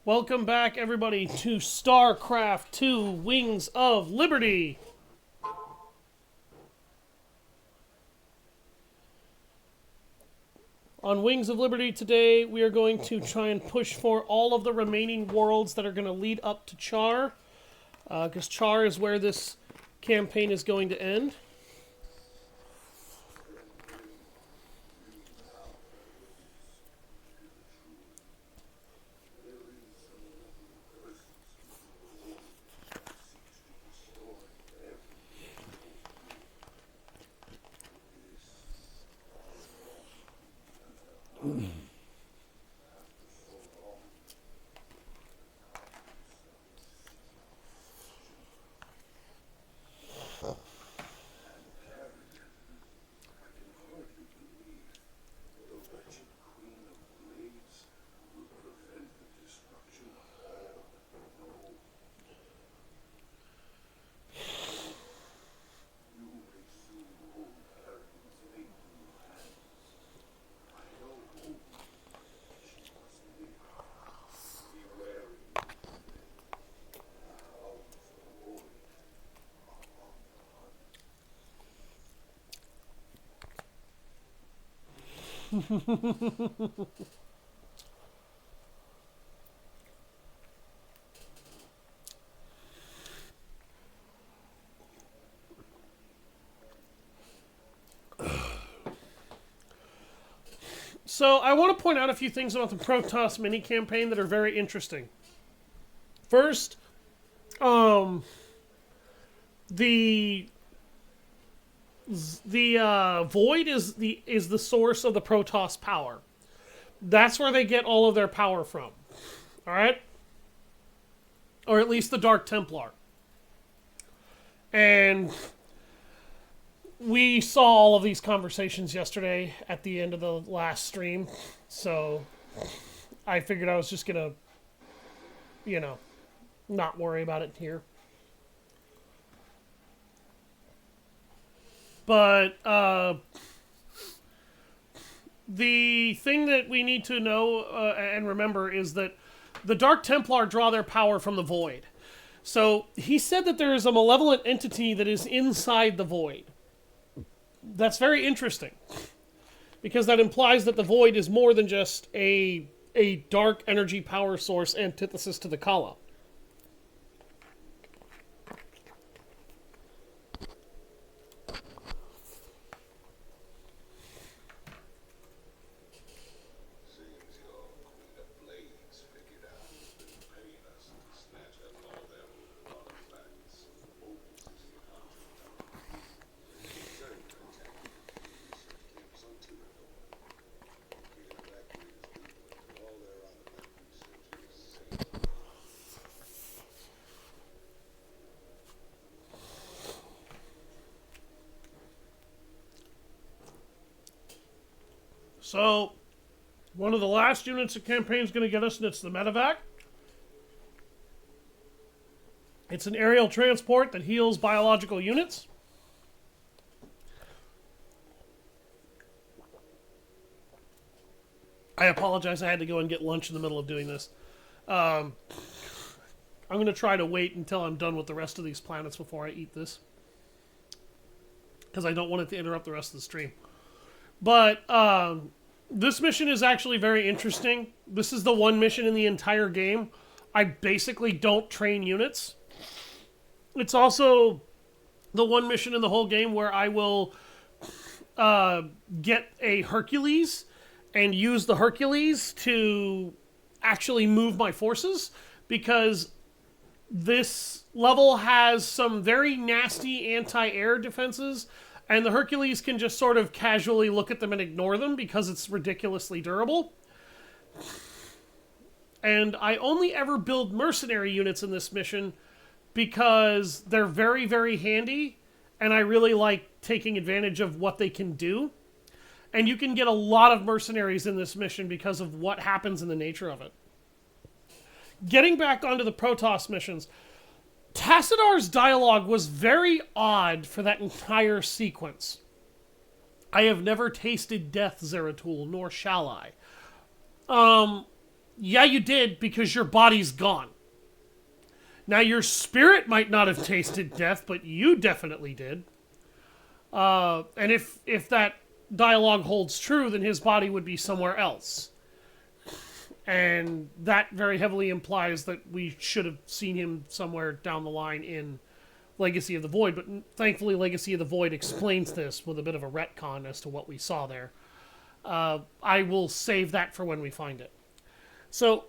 Welcome back, everybody, to StarCraft 2 Wings of Liberty. On Wings of Liberty today, we are going to try and push for all of the remaining worlds that are going to lead up to Char, because Char is where this campaign is going to end. So I want to point out a few things about the Protoss mini campaign that are very interesting. First, the void is the source of the Protoss power. That's where they get all of their power from. All right? Or at least the Dark Templar. And we saw all of these conversations yesterday at the end of the last stream. So I figured I was just going to, not worry about it here. But the thing that we need to know and remember is that the Dark Templar draw their power from the Void. So he said that there is a malevolent entity that is inside the Void. That's very interesting, because that implies that the Void is more than just a dark energy power source antithesis to the Kala. So, one of the last units the campaign is going to get us, and it's the medevac. It's an aerial transport that heals biological units. I apologize, I had to go and get lunch in the middle of doing this. I'm going to try to wait until I'm done with the rest of these planets before I eat this, because I don't want it to interrupt the rest of the stream. But this mission is actually very interesting. This is the one mission in the entire game I basically don't train units. It's also the one mission in the whole game where I will get a Hercules and use the Hercules to actually move my forces, because this level has some very nasty anti-air defenses, and the Hercules can just sort of casually look at them and ignore them because it's ridiculously durable. And I only ever build mercenary units in this mission because they're very, very handy, and I really like taking advantage of what they can do. And you can get a lot of mercenaries in this mission because of what happens in the nature of it. Getting back onto the Protoss missions, Tassadar's dialogue was very odd for that entire sequence. I have never tasted death, Zeratul, nor shall I. Yeah, you did, because your body's gone. Now, your spirit might not have tasted death, but you definitely did. And if that dialogue holds true, then his body would be somewhere else. And that very heavily implies that we should have seen him somewhere down the line in Legacy of the Void. But thankfully, Legacy of the Void explains this with a bit of a retcon as to what we saw there. I will save that for when we find it. So,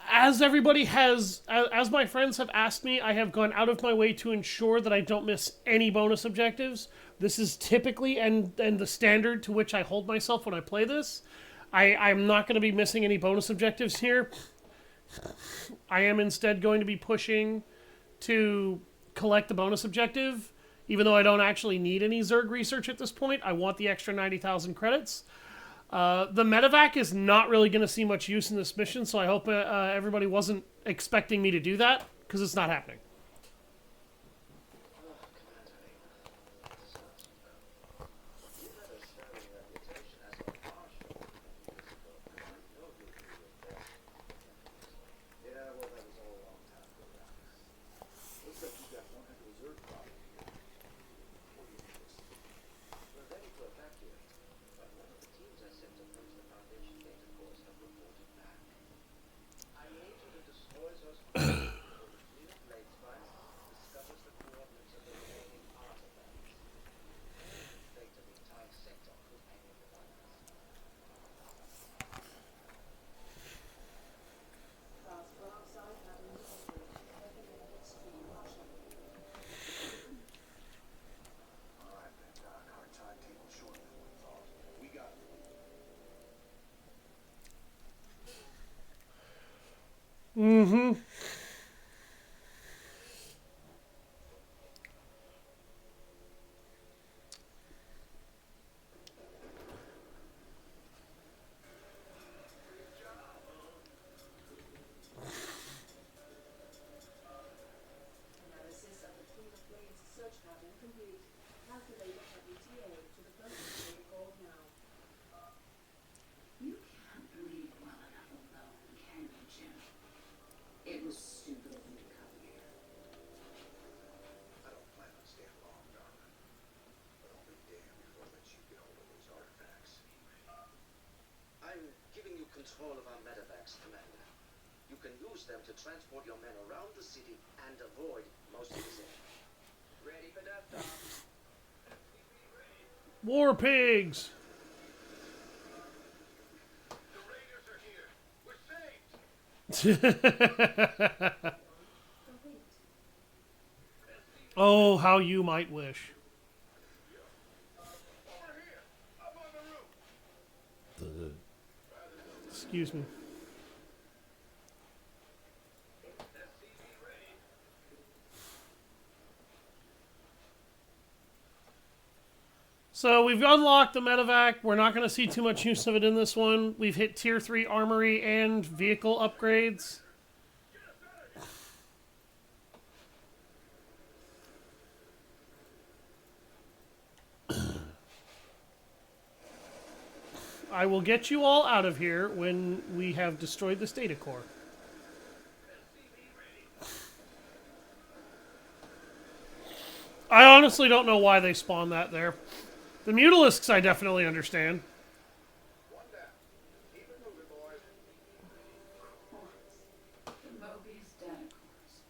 as my friends have asked me, I have gone out of my way to ensure that I don't miss any bonus objectives. This is typically and the standard to which I hold myself when I play this. I'm not going to be missing any bonus objectives here. I am instead going to be pushing to collect the bonus objective, even though I don't actually need any Zerg research at this point. I want the extra 90,000 credits. The medevac is not really going to see much use in this mission, so I hope everybody wasn't expecting me to do that, because it's not happening. Mm-hmm. Control of our medevacs, Commander. You can use them to transport your men around the city and avoid most of the city. Ready for that, Tom? War pigs! The Raiders are here! We're saved! Oh, how you might wish. Over here! Up on the roof! Excuse me. So we've unlocked the medevac. We're not going to see too much use of it in this one. We've hit tier 3 armory and vehicle upgrades. I will get you all out of here when we have destroyed this data core. I honestly don't know why they spawned that there. The Mutalisks I definitely understand. One down. Keep it moving, boys. The Mobius data cores.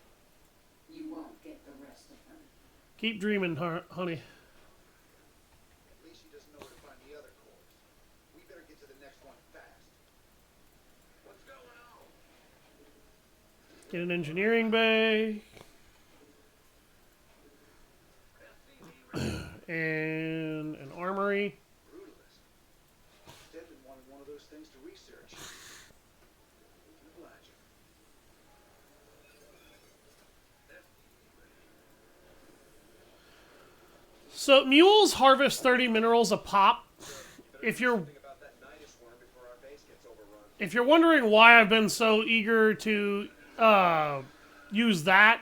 You won't get the rest of them. Keep dreaming, honey. At least she doesn't know where to find the other cores. We better get to the next one fast. What's going on? Get an engineering bay. And an armory. Brutalist. Devin wanted one of those things to research. We can oblige him. So mules harvest 30 minerals a pop. If you're wondering why I've been so eager to use that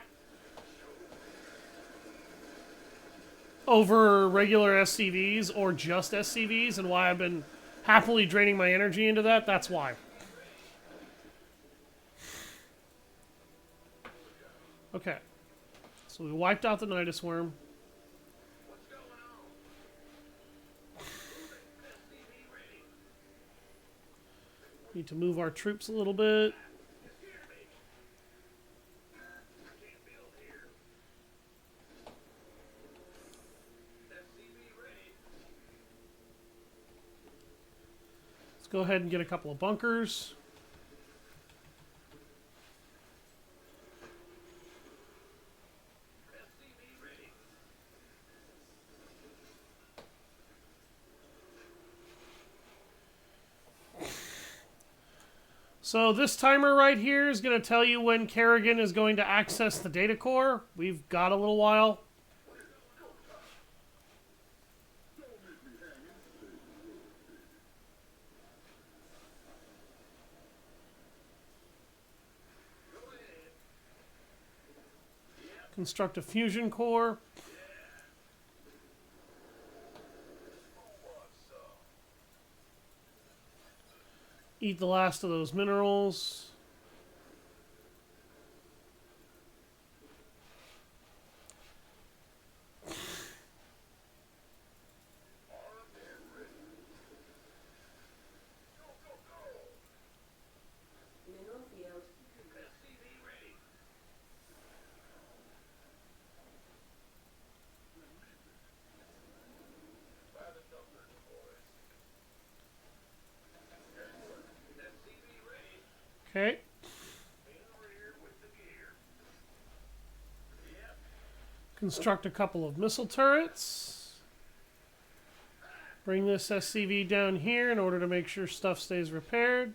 over regular SCVs or just SCVs, and why I've been happily draining my energy into that, that's why. Okay. So we wiped out the Nidus worm. What's going on? SCV ready. Need to move our troops a little bit. You scared me. I can't build here. SCV ready. Let's go ahead and get a couple of bunkers. SCV ready. So this timer right here is going to tell you when Kerrigan is going to access the data core. We've got a little while. Construct a fusion core. Eat the last of those minerals. Mineral field. SCV ready. By the numbers, boys. SCV ready. Okay. In the rear with the gear. Yep. Construct a couple of missile turrets. Bring this SCV down here in order to make sure stuff stays repaired.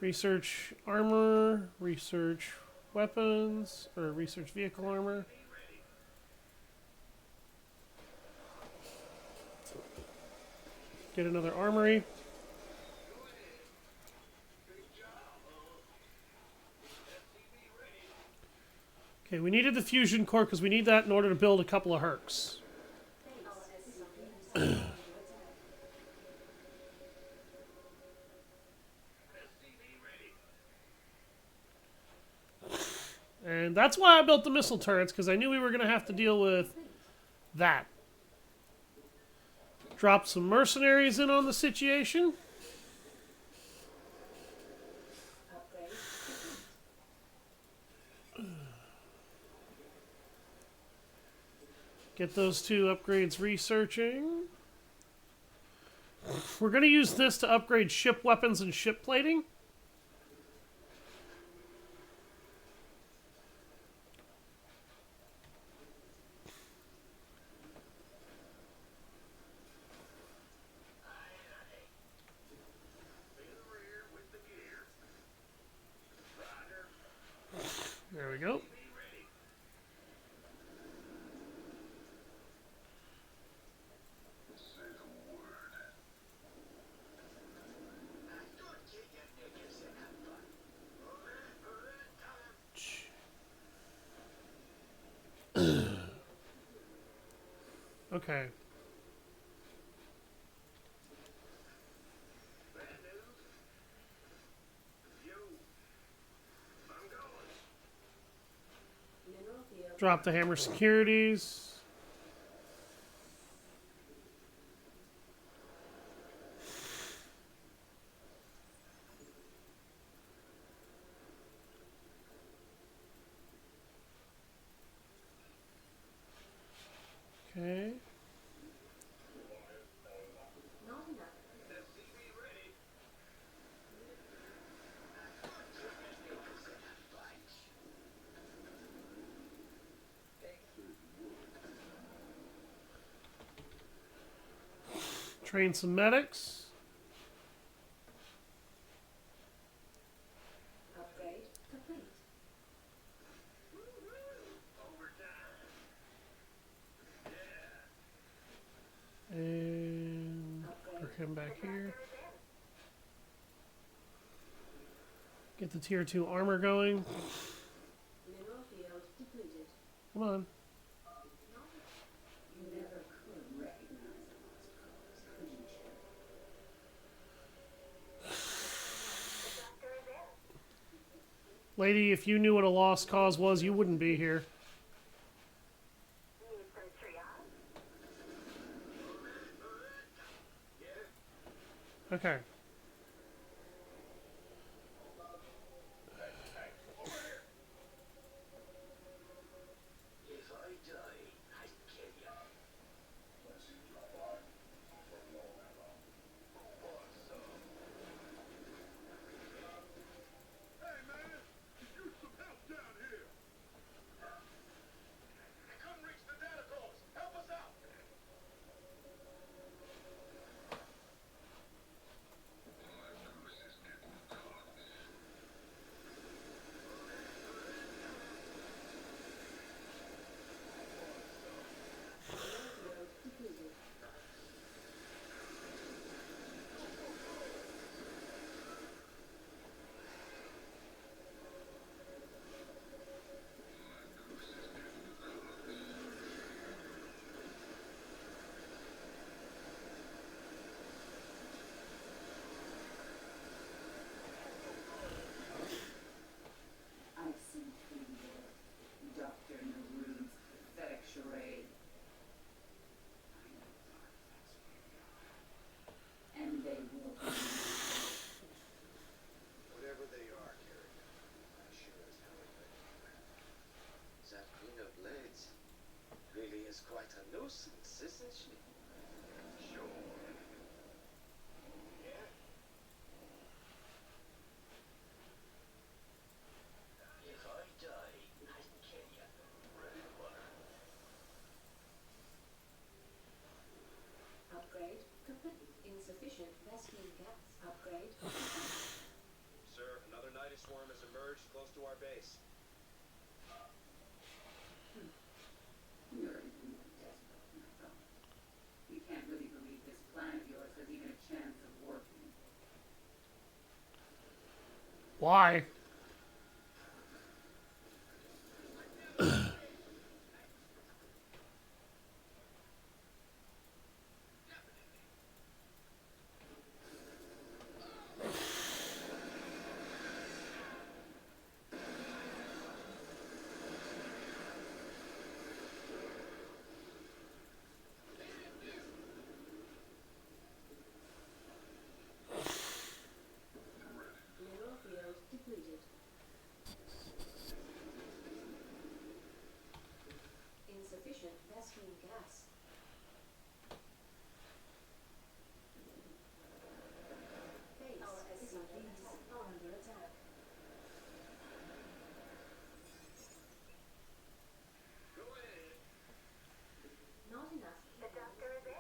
Research armor, research weapons, or research vehicle armor. Get another armory. Okay, we needed the fusion core because we need that in order to build a couple of Hercs. And that's why I built the missile turrets, because I knew we were going to have to deal with that. Drop some mercenaries in on the situation. Get those two upgrades researching. We're going to use this to upgrade ship weapons and ship plating. There we go. Okay. Mineral field. Drop the hammer securities. Okay. Not enough. Train some medics. Upgrade complete. And put him back here. Get the tier 2 armor going. Mineral field depleted. Come on. You never could recognize a lost cause, could you, Chip? Lady, if you knew what a lost cause was, you wouldn't be here. Need some triage? Okay. If I die, I kill you. Hey man, could use some help down here. I couldn't reach the data cores. Help us out. Field depleted. I've seen through your Dr. Naru's pathetic charade. I know what artifacts really are. And they will be. Whatever they are, Carrie, I sure as hell admit that Queen of Blades really is quite a nuisance, isn't she? Sure. Yeah? If I die, I kill you. Ready, butter. Upgrade complete. Insufficient vacuum gas. Upgrade. Sir, another Night Swarm has emerged close to our base. You're even more desperate than I thought. You can't really believe this plan of yours has even a chance of working. Why? Mineral field depleted. Insufficient vacuum gas. Base is under attack. Go ahead. Not enough. The doctor is in.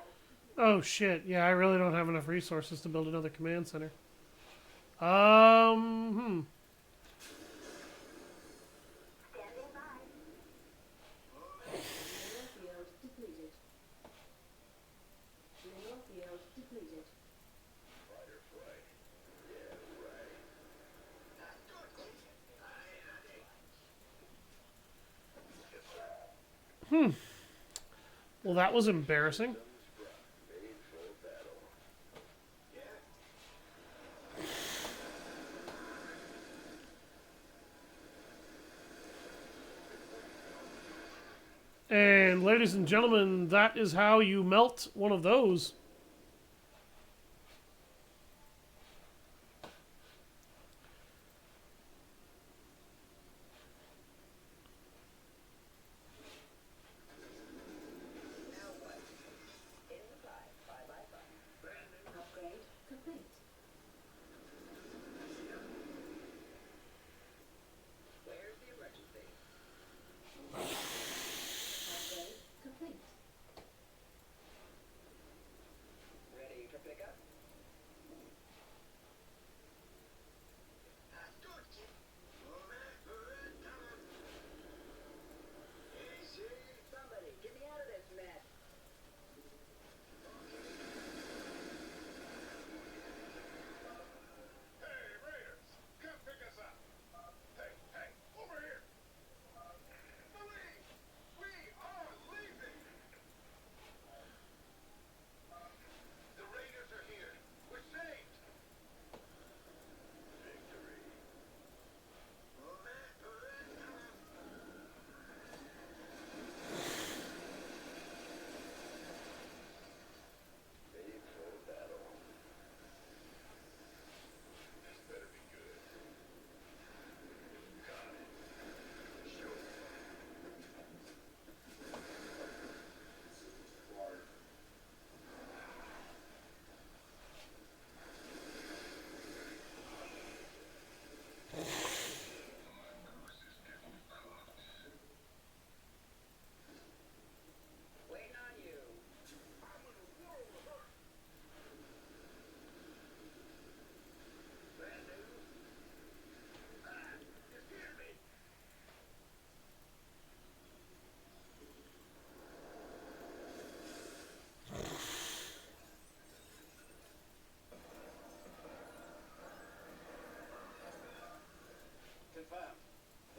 Oh shit, yeah, I really don't have enough resources to build another command center. Standing by. Mineral field depleted. Mineral field depleted. Fighter flight. Yeah, right. Well, that was embarrassing. Made for battle. Yeah. And ladies and gentlemen, that is how you melt one of those. Upgrade complete. Where's the emergency? Upgrade complete.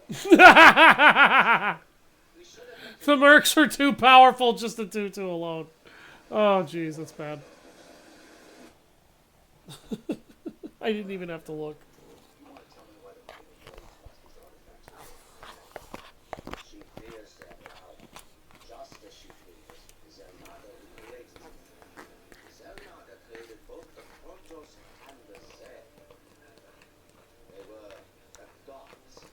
We should have The mercs are too powerful just to do two alone. Oh, jeez, that's bad. I didn't even have to look. You want to tell me why the Queen of Blades lost these artifacts? She fears them now. Just as she fears Zelnaga who created them. Zelnaga created both the Protoss and the Zed. They were the gods.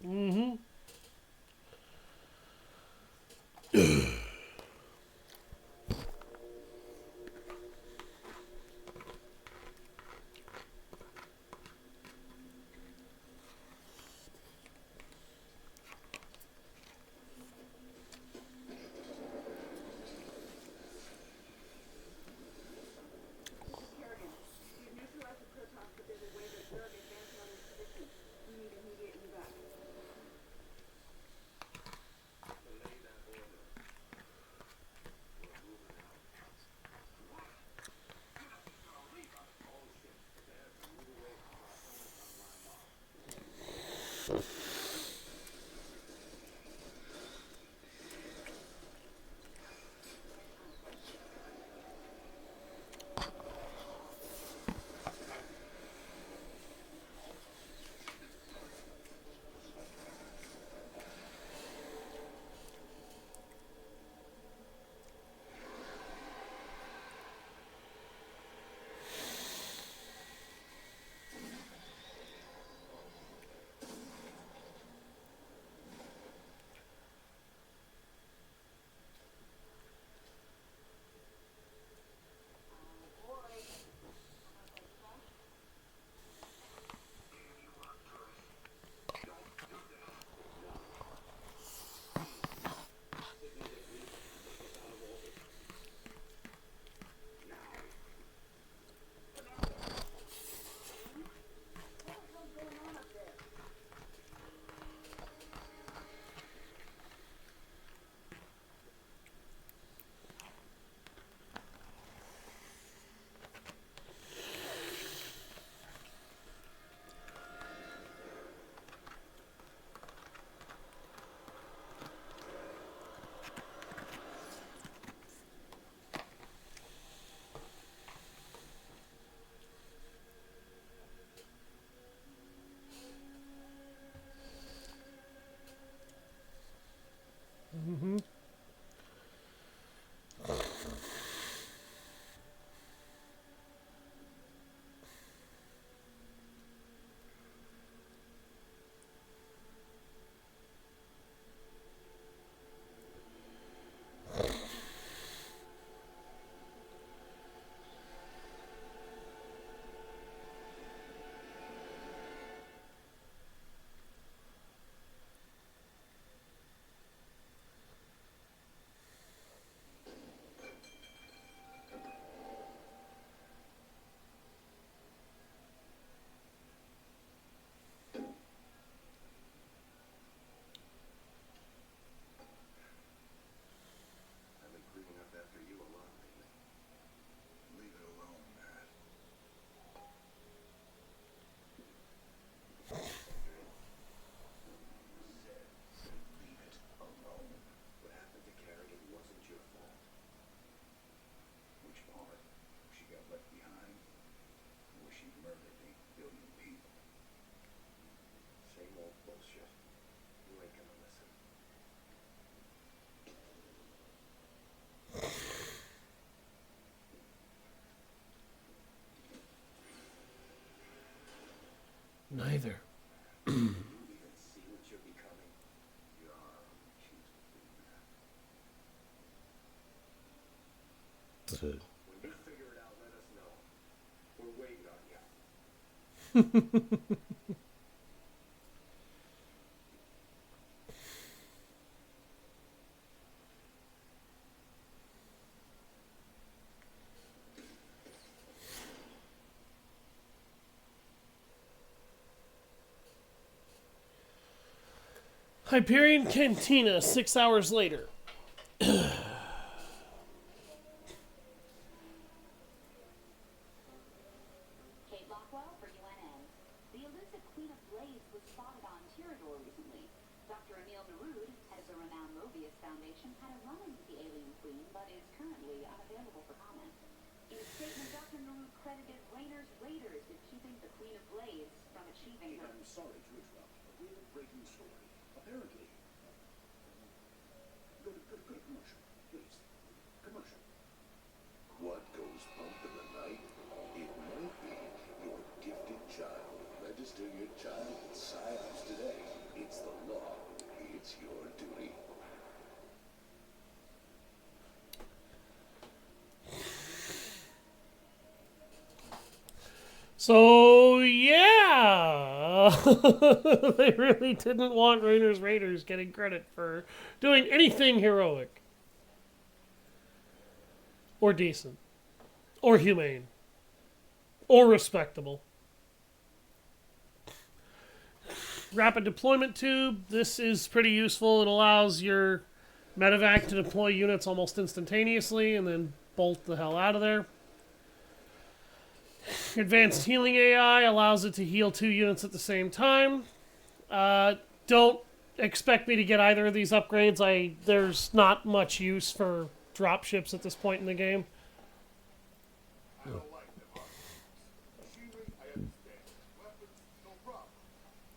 Mm-hmm. Kerrigan, we've neutralized the Protoss, but there's a way that Zerg advancing on this position. We need immediate evac. Belay that order. We're moving out. All ships prepare to move away from our opponents on landmark. Mm-hmm. I've been cleaning up after you a lot lately. Leave it alone, Matt. Said, leave it alone. What happened to Kerrigan wasn't your fault. Which part? She got left behind? Or she murdered 8 billion people? Same old bullshit. You ain't gonna listen. Neither. You even see what you're becoming? You are unaccusable, Matt. When you figure it out, let us know. We're waiting on you. Hyperion Cantina, 6 hours later. Kate Lockwell for UNN. The elusive Queen of Blades was spotted on Tirador recently. Dr. Emil Narud, head of the renowned Mobius Foundation, had a run-in with the alien queen, but is currently unavailable for comment. In a statement, Dr. Narud credited Raynor's Raiders with keeping the Queen of Blades from achieving her... I'm sorry to interrupt, but we have a breaking story. Apparently. Go to commercial, please. Commercial. What goes bump in the night? It might be your gifted child. Register your child with PsyOps today. It's the law. It's your duty. So, yeah. They really didn't want Raynor's Raiders getting credit for doing anything heroic. Or decent. Or humane. Or respectable. Rapid deployment tube. This is pretty useful. It allows your medevac to deploy units almost instantaneously and then bolt the hell out of there. Advanced healing AI allows it to heal 2 units at the same time. Don't expect me to get either of these upgrades. There's not much use for dropships at this point in the game. I don't like them artifacts. Machinery, I understand. Weapons, no problem.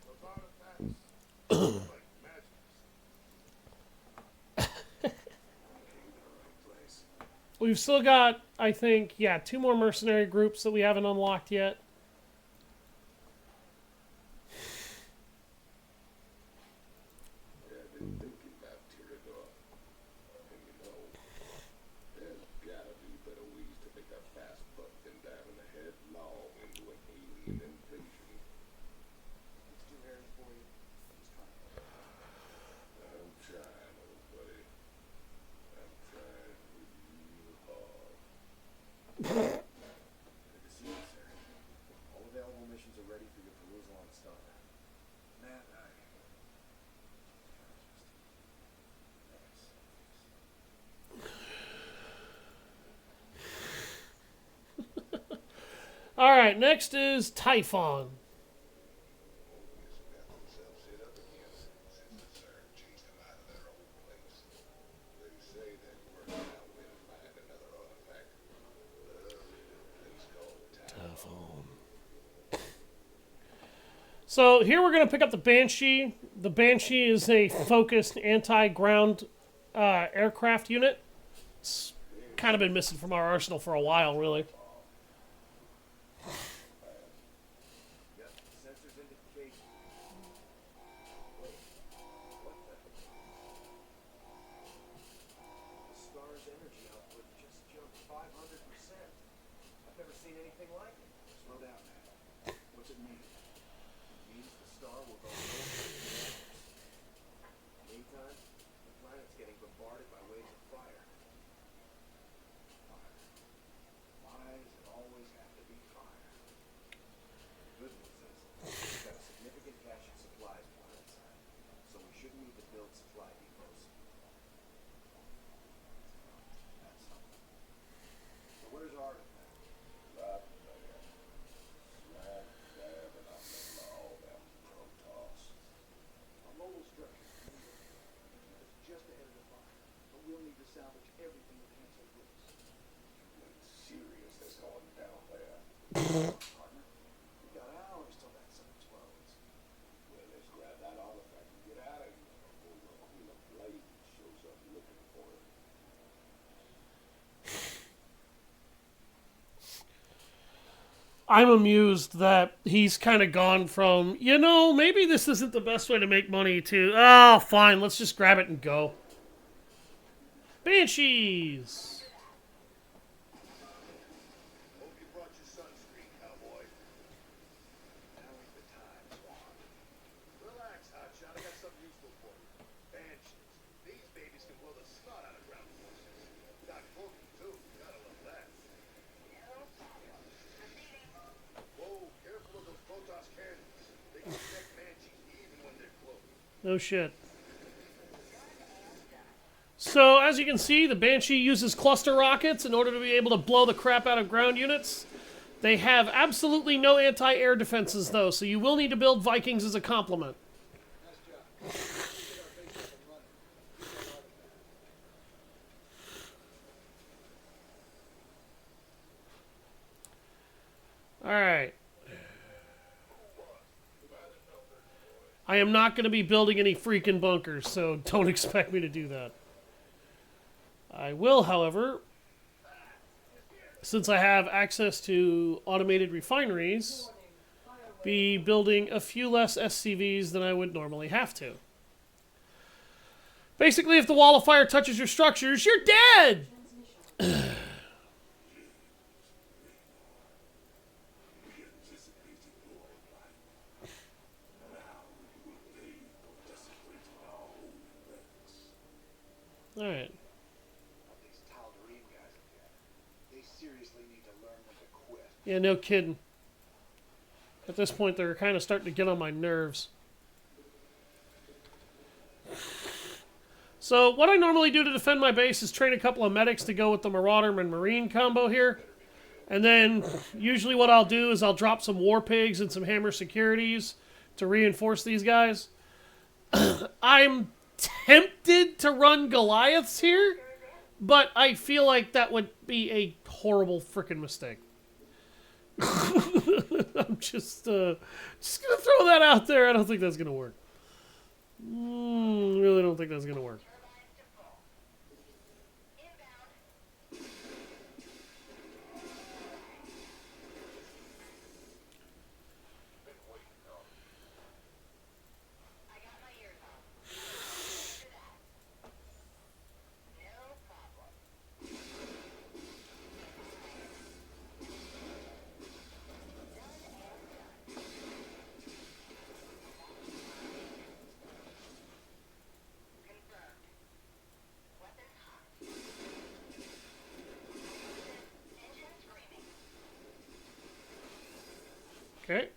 Those artifacts, like magic. Place. We've still got, I think, 2 more mercenary groups that we haven't unlocked yet. Yeah, I've been thinking about Tirador. And you know, there's gotta be better ways to make a fast buck than diving the headlong into an alien invasion. It's too hairy for you. Just trying. I'm trying, old buddy. I'm trying real hard. Good to see you, sir. All available missions are ready for your perusal on Star. Man, Alright, next is Typhon. So here we're going to pick up the Banshee. The Banshee is a focused anti-ground aircraft unit. It's kind of been missing from our arsenal for a while, really. Sensors indicate. Wait, what the? The star's energy output just jumped 500%. I've never seen anything like it. Slow down, man. What's it mean? It means the star will go over. Meantime, the planet's getting bombarded by waves of fire. Fire. Why does it always have to be fire? Good news is, we've got a significant cache of supplies planetside, so we shouldn't need to build supply depots. That's something. So where's our artifact? Right there. Smack dab in the middle of all them Protoss. Our mobile structure is just ahead of the fire, but we'll need to salvage everything we can take with us. What seriousness going down there? Partner, we got hours till that sun explodes. Well, let's grab that artifact and get out of here before the Queen of Blades shows up looking for it. I'm amused that he's kind of gone from, maybe this isn't the best way to make money to, oh, fine, let's just grab it and go. Banshees! Hope you brought your sunscreen, cowboy. Now ain't the time, Swan. Relax, hotshot. I got something useful for you. Banshees. These babies can blow the snot out of ground forces. Got cloaking, too. Gotta love that. Whoa, careful of those Protoss cannons. They can detect Banshees even when they're cloaked. No shit. So, as you can see, the Banshee uses cluster rockets in order to be able to blow the crap out of ground units. They have absolutely no anti-air defenses, though, so you will need to build Vikings as a complement. Alright. I am not going to be building any freaking bunkers, so don't expect me to do that. I will, however, since I have access to automated refineries, be building a few less SCVs than I would normally have to. Basically, if the wall of fire touches your structures, you're dead! Alright. These Tal'Darim guys again. They seriously need to learn when to quit. Yeah, no kidding. At this point, they're kind of starting to get on my nerves. So, what I normally do to defend my base is train a couple of medics to go with the Marauder and Marine combo here. And then, usually what I'll do is I'll drop some War Pigs and some Hammer Securities to reinforce these guys. I'm tempted to run Goliaths here, but I feel like that would be a horrible freaking mistake. I'm just gonna throw that out there. I don't think that's gonna work. Really don't think that's gonna work. Okay.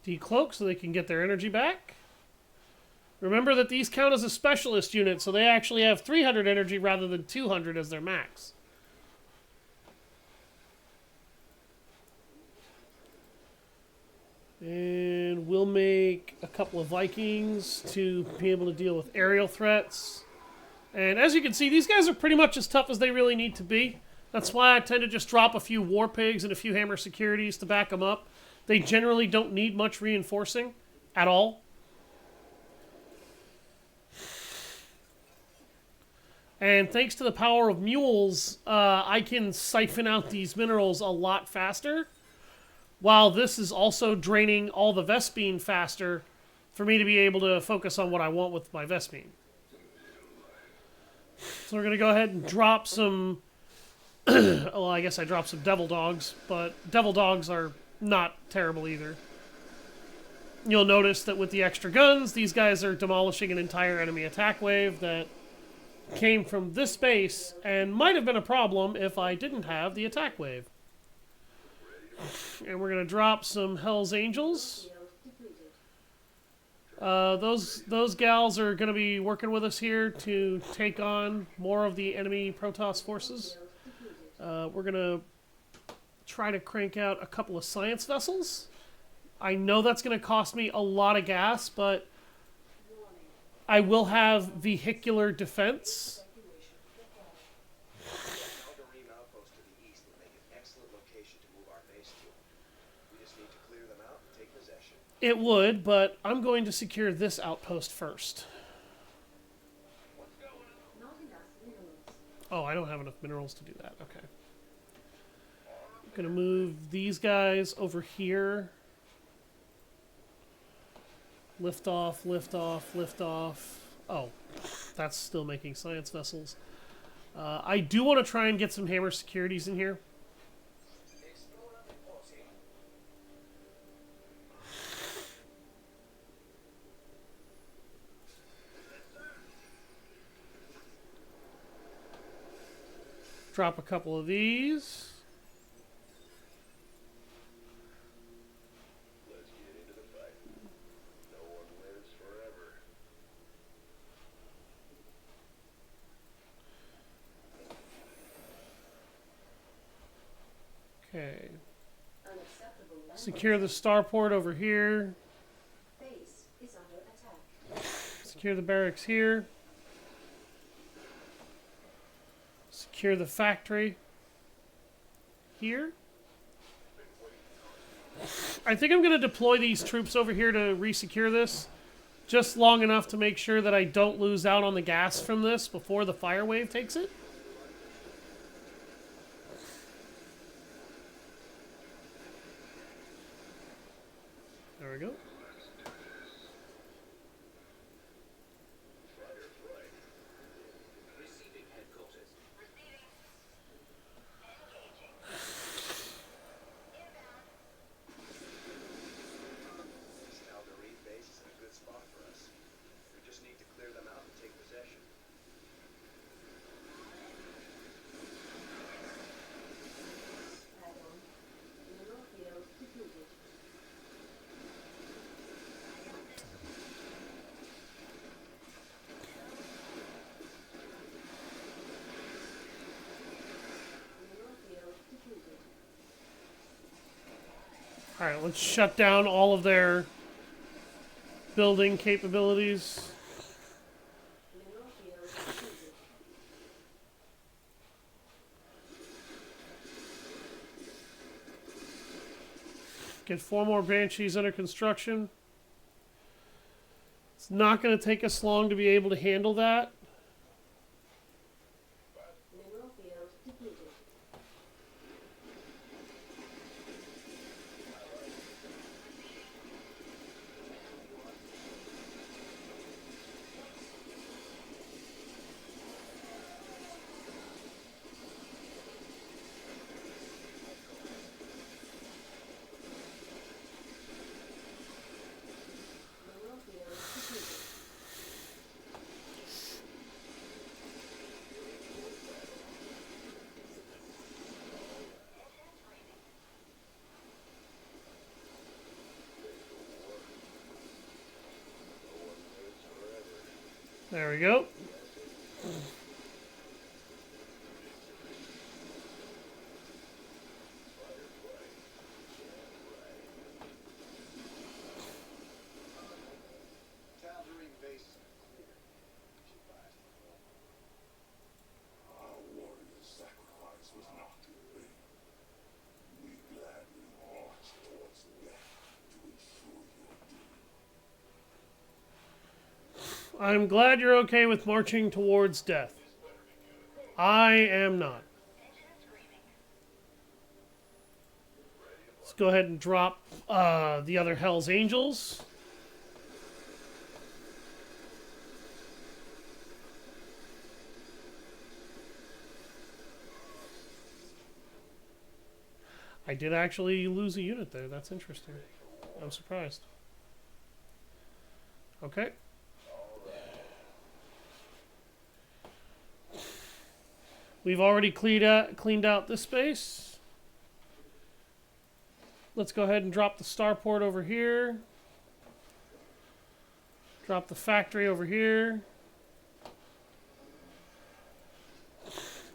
Decloak so they can get their energy back. Remember that these count as a specialist unit, so they actually have 300 energy rather than 200 as their max. And we'll make a couple of Vikings to be able to deal with aerial threats. And as you can see, these guys are pretty much as tough as they really need to be. That's why I tend to just drop a few War Pigs and a few Hammer Securities to back them up. They generally don't need much reinforcing at all. And thanks to the power of mules, I can siphon out these minerals a lot faster. While this is also draining all the Vespene faster for me to be able to focus on what I want with my Vespene. So we're going to go ahead and drop some... well, I guess I dropped some Devil Dogs, but Devil Dogs are not terrible either. You'll notice that with the extra guns, these guys are demolishing an entire enemy attack wave that came from this base and might have been a problem if I didn't have the attack wave. And we're going to drop some Hell's Angels. Those gals are going to be working with us here to take on more of the enemy Protoss forces. We're going to try to crank out a couple of science vessels. I know that's going to cost me a lot of gas, but I will have vehicular defense. Tal'Darim outpost to the east would make an excellent location to move our base to. We just need to clear them out and take possession. It would, but I'm going to secure this outpost first. Oh, I don't have enough minerals to do that. Okay. I'm going to move these guys over here. Lift off, lift off, lift off. Oh, that's still making science vessels. I do want to try and get some Hammer Securities in here. Drop a couple of these. Let's get into the fight. Okay. Unacceptable language. Secure the starport over here. Base is under attack. Secure the barracks here. Secure the factory here. I think I'm going to deploy these troops over here to resecure this. Just long enough to make sure that I don't lose out on the gas from this before the fire wave takes it. There we go. Receiving headquarters. Receiving. Engaging. Inbound. This Calderine base is in a good spot for us. We just need to clear them out and take possession. Add-on. Mineral field depleted. Mineral field depleted. Alright, let's shut down all of their building capabilities. Mineral field depleted. Get 4 more Banshees under construction. It's not going to take us long to be able to handle that. Mineral field depleted. Mineral field depleted. There we go. Calderine base is clear. Our warrior's sacrifice was not in vain. We gladly march towards death to ensure your doom. I'm glad you're okay with marching towards death. I am not. Engine screaming. Let's go ahead and drop the other Hell's Angels. I did actually lose a unit there. That's interesting. I'm surprised. Okay. We've already cleaned out this space. Let's go ahead and drop the starport over here. Drop the factory over here.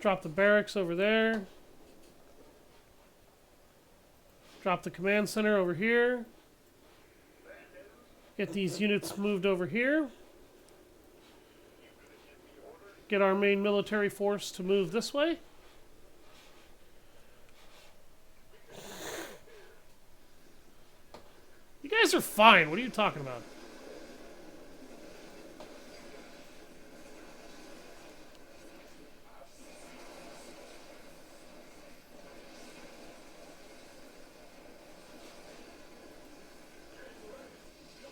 Drop the barracks over there. Drop the command center over here. Get these units moved over here. Get our main military force to move this way. You guys are fine. What are you talking about?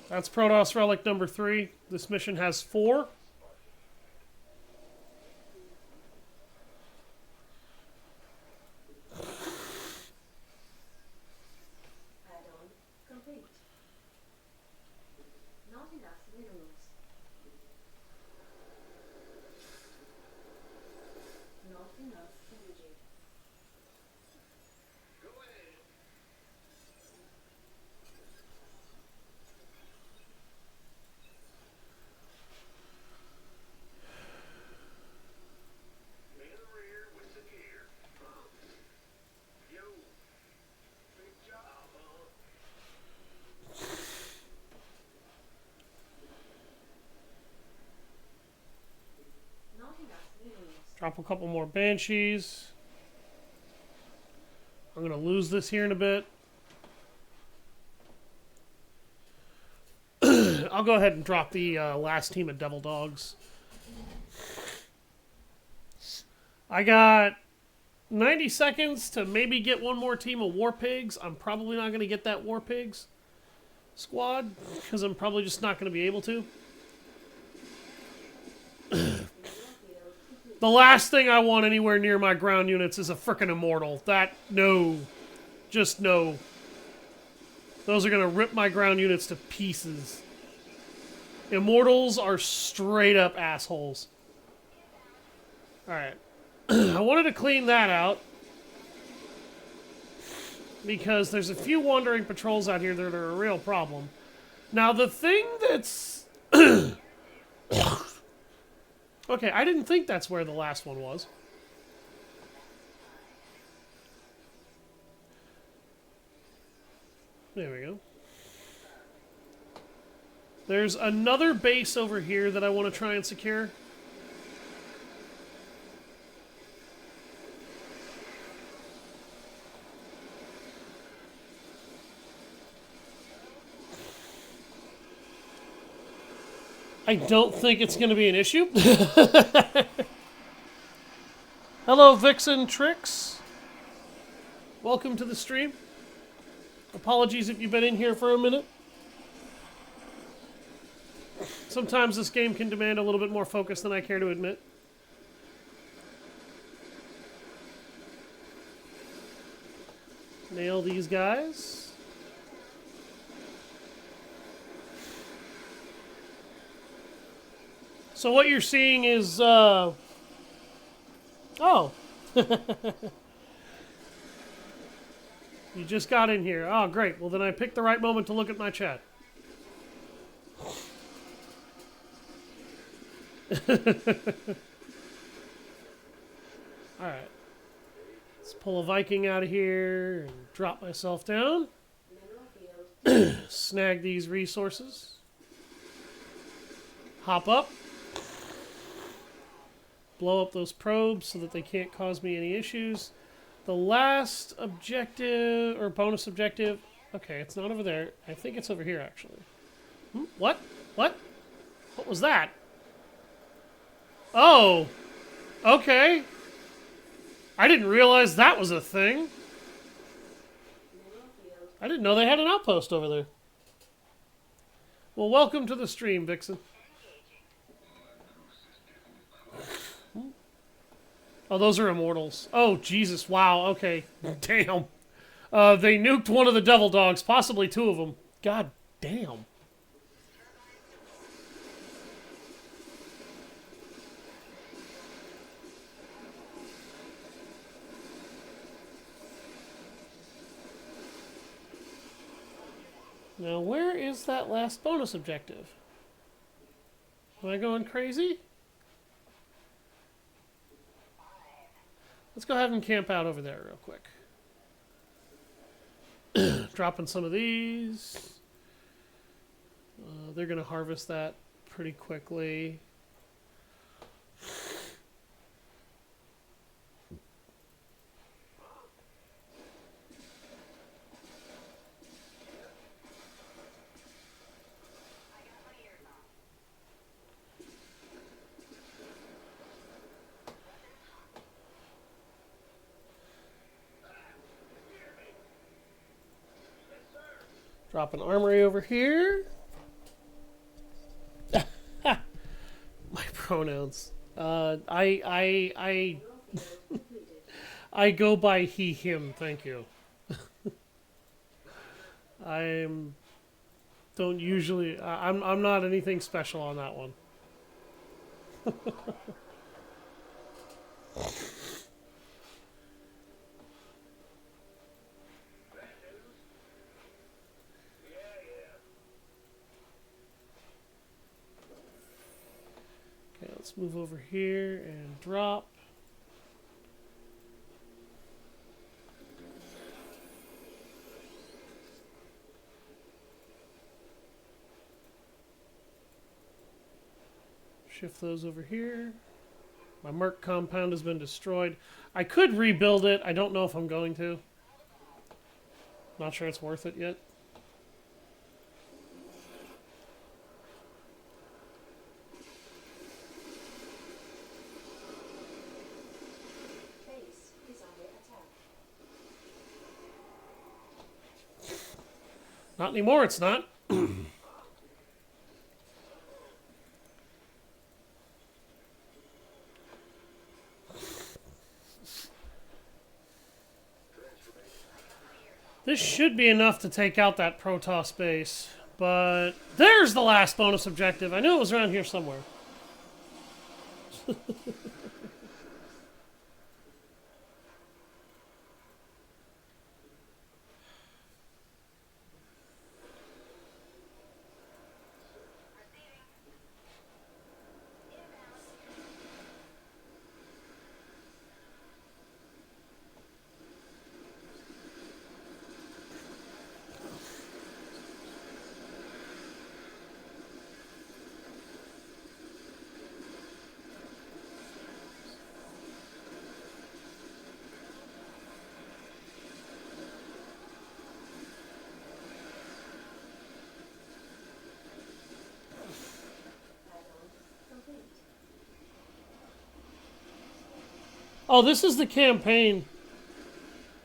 That's Protoss Relic number 3. This mission has 4. Add-on complete. Not enough minerals. Not enough energy. Go ahead. Drop a couple more banshees. I'm gonna lose this here in a bit. I'll go ahead and drop the last team of devil dogs. I got 90 seconds to maybe get one more team of war pigs. I'm probably not going to get that war pigs squad because I'm probably just not going to be able to. The last thing I want anywhere near my ground units is a frickin' immortal. No. Just no. Those are going to rip my ground units to pieces. Immortals are straight up assholes. Alright. I wanted to clean that out. Because there's a few wandering patrols out here that are a real problem. Now, the thing that's... Okay, I didn't think that's where the last one was. There we go. There's another base over here that I want to try and secure. I don't think it's going to be an issue. Hello, Vixen Tricks. Welcome to the stream. Apologies if you've been in here for a minute. Sometimes this game can demand a little bit more focus than I care to admit. Nail these guys. So what you're seeing is, oh. You just got in here. Oh, great. Well, then I picked the right moment to look at my chat. Alright. Let's pull a Viking out of here and drop myself down. Snag these resources. Hop up. Blow up those probes so that they can't cause me any issues. The last objective, or bonus objective... Okay, it's not over there. I think it's over here, actually. What? What? What was that? Oh! Okay. I didn't realize that was a thing. I didn't know they had an outpost over there. Well, welcome to the stream, Vixen. Oh, those are immortals. Oh, Jesus. Wow. Okay. Damn. They nuked one of the devil dogs. Possibly two of them. God damn. Now, where is that last bonus objective? Am I going crazy? Let's go ahead and camp out over there real quick. Dropping some of these. They're going to harvest that pretty quickly. Drop an armory over here. My pronouns. I go by he, him. Thank you. I'm not anything special on that one. Okay, let's move over here and drop. Shift those over here. My Merc compound has been destroyed. I could rebuild it. I don't know if I'm going to. Not sure it's worth it yet. Base is under attack. Not anymore, it's not. This should be enough to take out that Protoss base. But there's the last bonus objective. I knew it was around here somewhere. Oh, this is the campaign.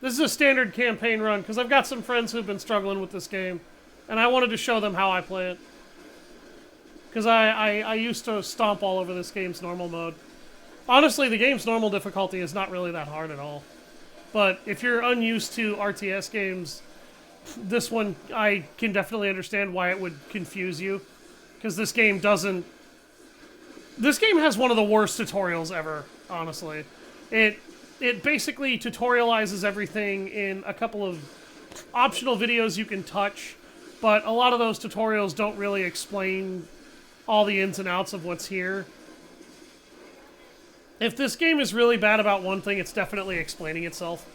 This is a standard campaign run, because I've got some friends who've been struggling with this game. And I wanted to show them how I play it. Because I used to stomp all over this game's normal mode. Honestly, the game's normal difficulty is not really that hard at all. But if you're unused to RTS games, this one, I can definitely understand why it would confuse you. Because this game doesn't... This game has one of the worst tutorials ever, honestly. It basically tutorializes everything in a couple of optional videos you can touch, but a lot of those tutorials don't really explain all the ins and outs of what's here. If this game is really bad about one thing, it's definitely explaining itself.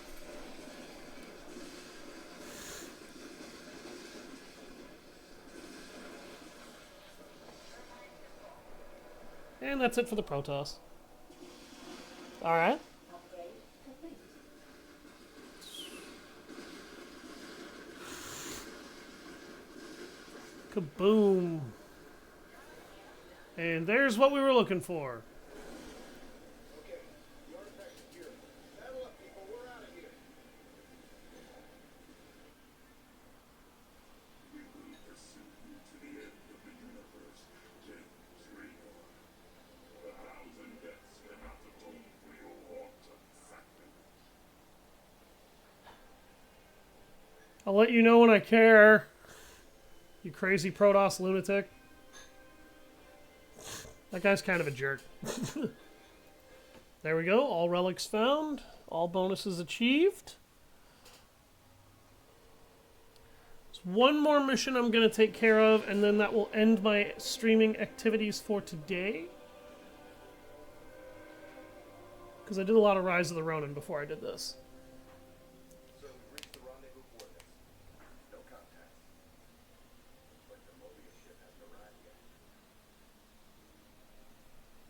And that's it for the Protoss. Alright. Upgrade complete. Kaboom. And there's what we were looking for. Okay, the artifact's secure. Saddle up, people. We're out of here. We will pursue you to the end of the universe, James Raynor. 1,000 deaths cannot atone for your wanton sacrifice. I'll let you know when I care. You crazy Protoss lunatic. That guy's kind of a jerk. There we go. All relics found. All bonuses achieved. There's one more mission I'm going to take care of, and then that will end my streaming activities for today. Because I did a lot of Rise of the Ronin before I did this. So we've reached the rendezvous coordinates. No contact. But the Mobius ship hasn't arrived yet.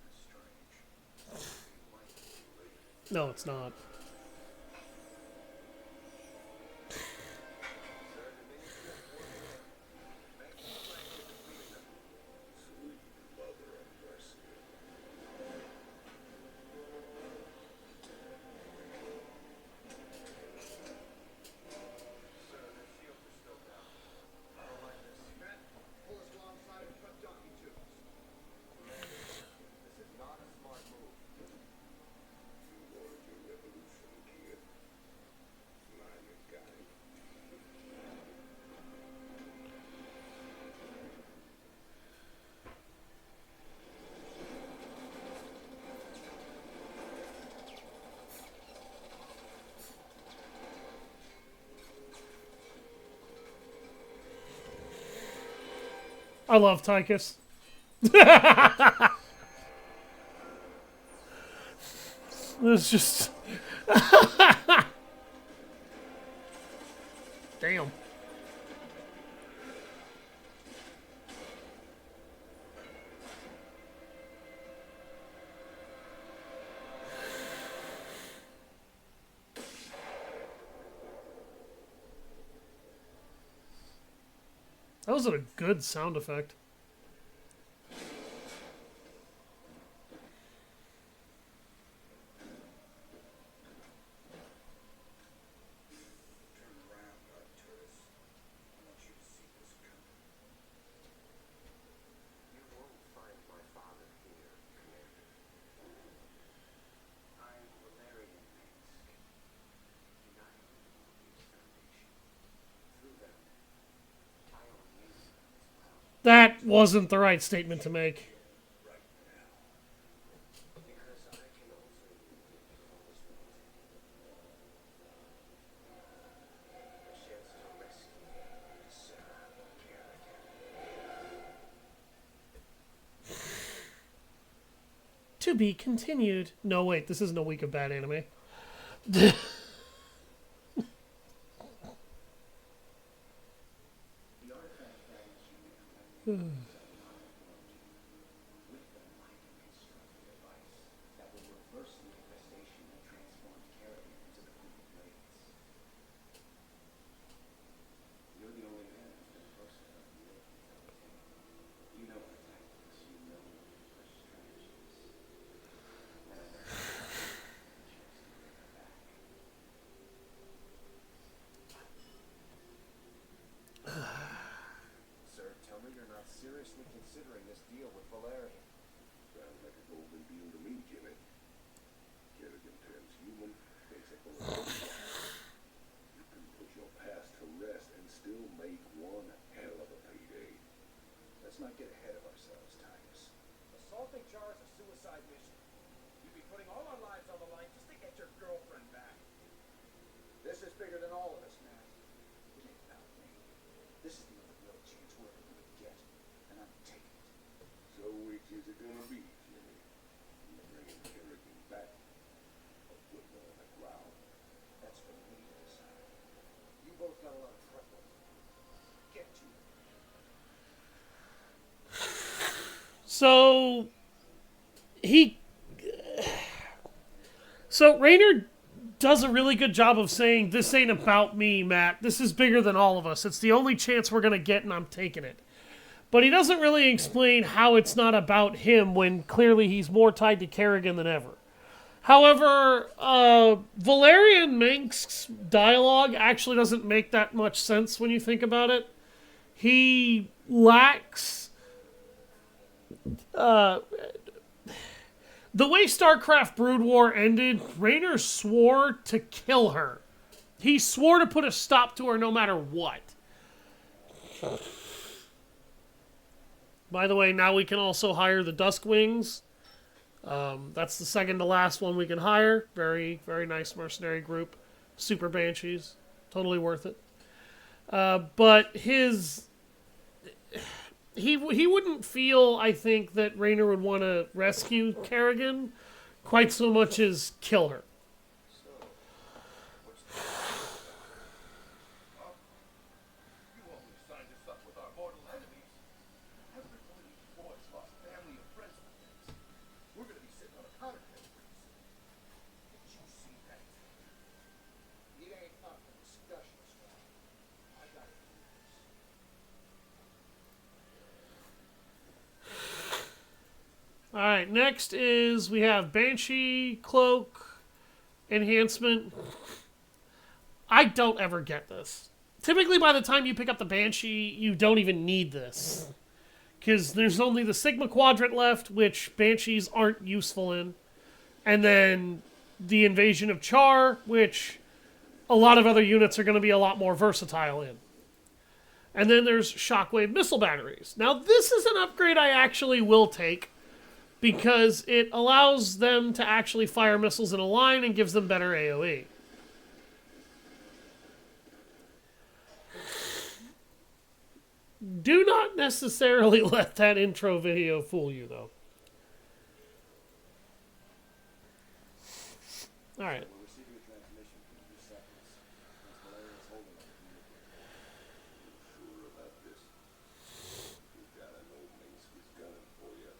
That's strange. No, it's not. Sweet mother of mercy. Sir, their shields are still down. I don't like this. Matt, pull us alongside and cut docking tubes. This is not a smart move. You wanted your revolution, kid. Now you got it. I love Tychus. It's just... Damn. That was a good sound effect. Turn around, Arcturus. I want you to see this coming. You won't find my father here, Commander. I am Valerian Minsk, united with the Mobius Foundation. Through them, I own you as well. That wasn't the right statement to make. Right now. Because I can also rule if all is wanted. A chance to rescue Sarah Kerrigan. To be continued. No, wait, this isn't a week of bad anime. The artifact values you may collect with them I can construct a device that will reverse the infestation that transformed Kerrigan into the Queen of Blades. You're the only man who's been close enough to make me tell the tale. You know our tactics, you know our strategies. And I never had a chance to bring her back. Sir, tell me you're not seriously considering this deal with Valerian. Sounds like a golden deal to me, Jimmy. Kerrigan turns human, makes a bullet. You can put your past to rest and still make one hell of a payday. Let's not get ahead of ourselves, Titus. Assaulting Char is a suicide mission. You'd be putting all our lives on the line just to get your girlfriend back. This is bigger than all of us, man. It ain't about me. This is the only real chance we're ever going to get, and I'm taking it. So which is it gonna be, Jimmy? You bringing Kerrigan back or putting her on the ground? That's for me to decide. You both got a lot of prep work. Get to it. So Raynor does a really good job of saying, this ain't about me, Matt. This is bigger than all of us. It's the only chance we're going to get, and I'm taking it. But he doesn't really explain how it's not about him when clearly he's more tied to Kerrigan than ever. However, Valerian Minsk's dialogue actually doesn't make that much sense when you think about it. He lacks... the way StarCraft Brood War ended, Raynor swore to kill her. He swore to put a stop to her no matter what. By the way, now we can also hire the Duskwings. That's the second to last one we can hire. Very, very nice mercenary group. Super Banshees. Totally worth it. But he wouldn't feel, I think, that Raynor would want to rescue Kerrigan quite so much as kill her. You only signed us up with our mortal enemies. Every one of these boys lost family and friends and things. We're gonna be sitting on a powder keg pretty soon. Did you see that? It ain't up for discussion, Strong. I gotta do this. Alright, next is we have Banshee Cloak Enhancement. I don't ever get this. Typically by the time you pick up the Banshee, you don't even need this. Because there's only the Sigma Quadrant left, which Banshees aren't useful in. And then the Invasion of Char, which a lot of other units are going to be a lot more versatile in. And then there's Shockwave Missile Batteries. Now this is an upgrade I actually will take, because it allows them to actually fire missiles in a line and gives them better AoE. Do not necessarily let that intro video fool you, though. Alright. We're receiving a transmission from the seconds. As Valerian's holding on the communicator. Sure about this? You gotta know Minsk is gunning for you.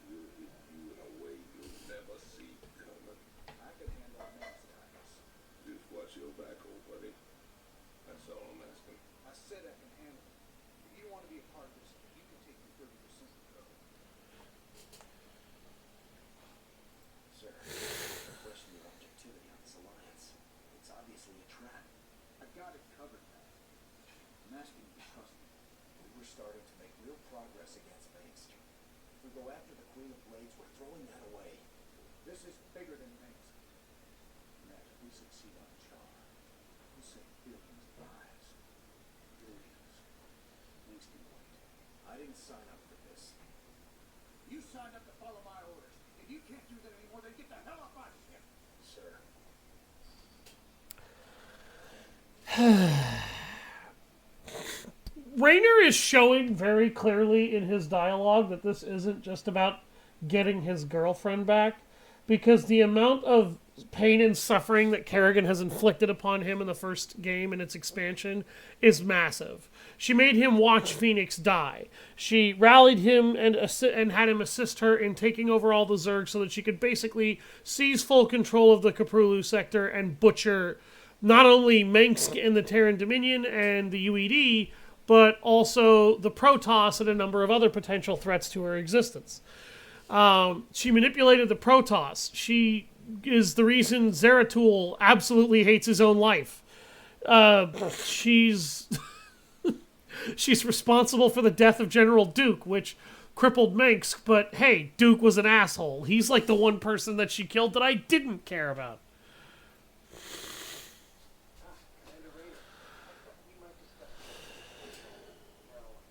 We'll hit you in a way you'll never see coming. I can handle Minsk, Titus. Just watch your back, old buddy. That's all I'm asking. I said I can handle it. 30% code. Sir, question your objectivity on this alliance. It's obviously a trap. I've got it covered, man. I'm asking you to trust me. We were starting to make real progress against Mengsk. If we go after the Queen of Blades, we're throwing that away. This is bigger than Mengsk. Matt, if we succeed on Char, we'll save billions of lives. Billions. Mengsk can wait. I didn't sign up for this. You signed up to follow my orders. If you can't do that anymore, then get the hell up out of here. Sir. Rayner is showing very clearly in his dialogue that this isn't just about getting his girlfriend back, because the amount of pain and suffering that Kerrigan has inflicted upon him in the first game and its expansion is massive. She made him watch Phoenix die. She rallied him and had him assist her in taking over all the Zerg so that she could basically seize full control of the Kaprulu sector and butcher not only Mengsk and the Terran Dominion and the UED, but also the Protoss and a number of other potential threats to her existence. She manipulated the Protoss. She is the reason Zeratul absolutely hates his own life. She's she's responsible for the death of General Duke, which crippled Mengsk, but hey, Duke was an asshole. He's like the one person that she killed that I didn't care about.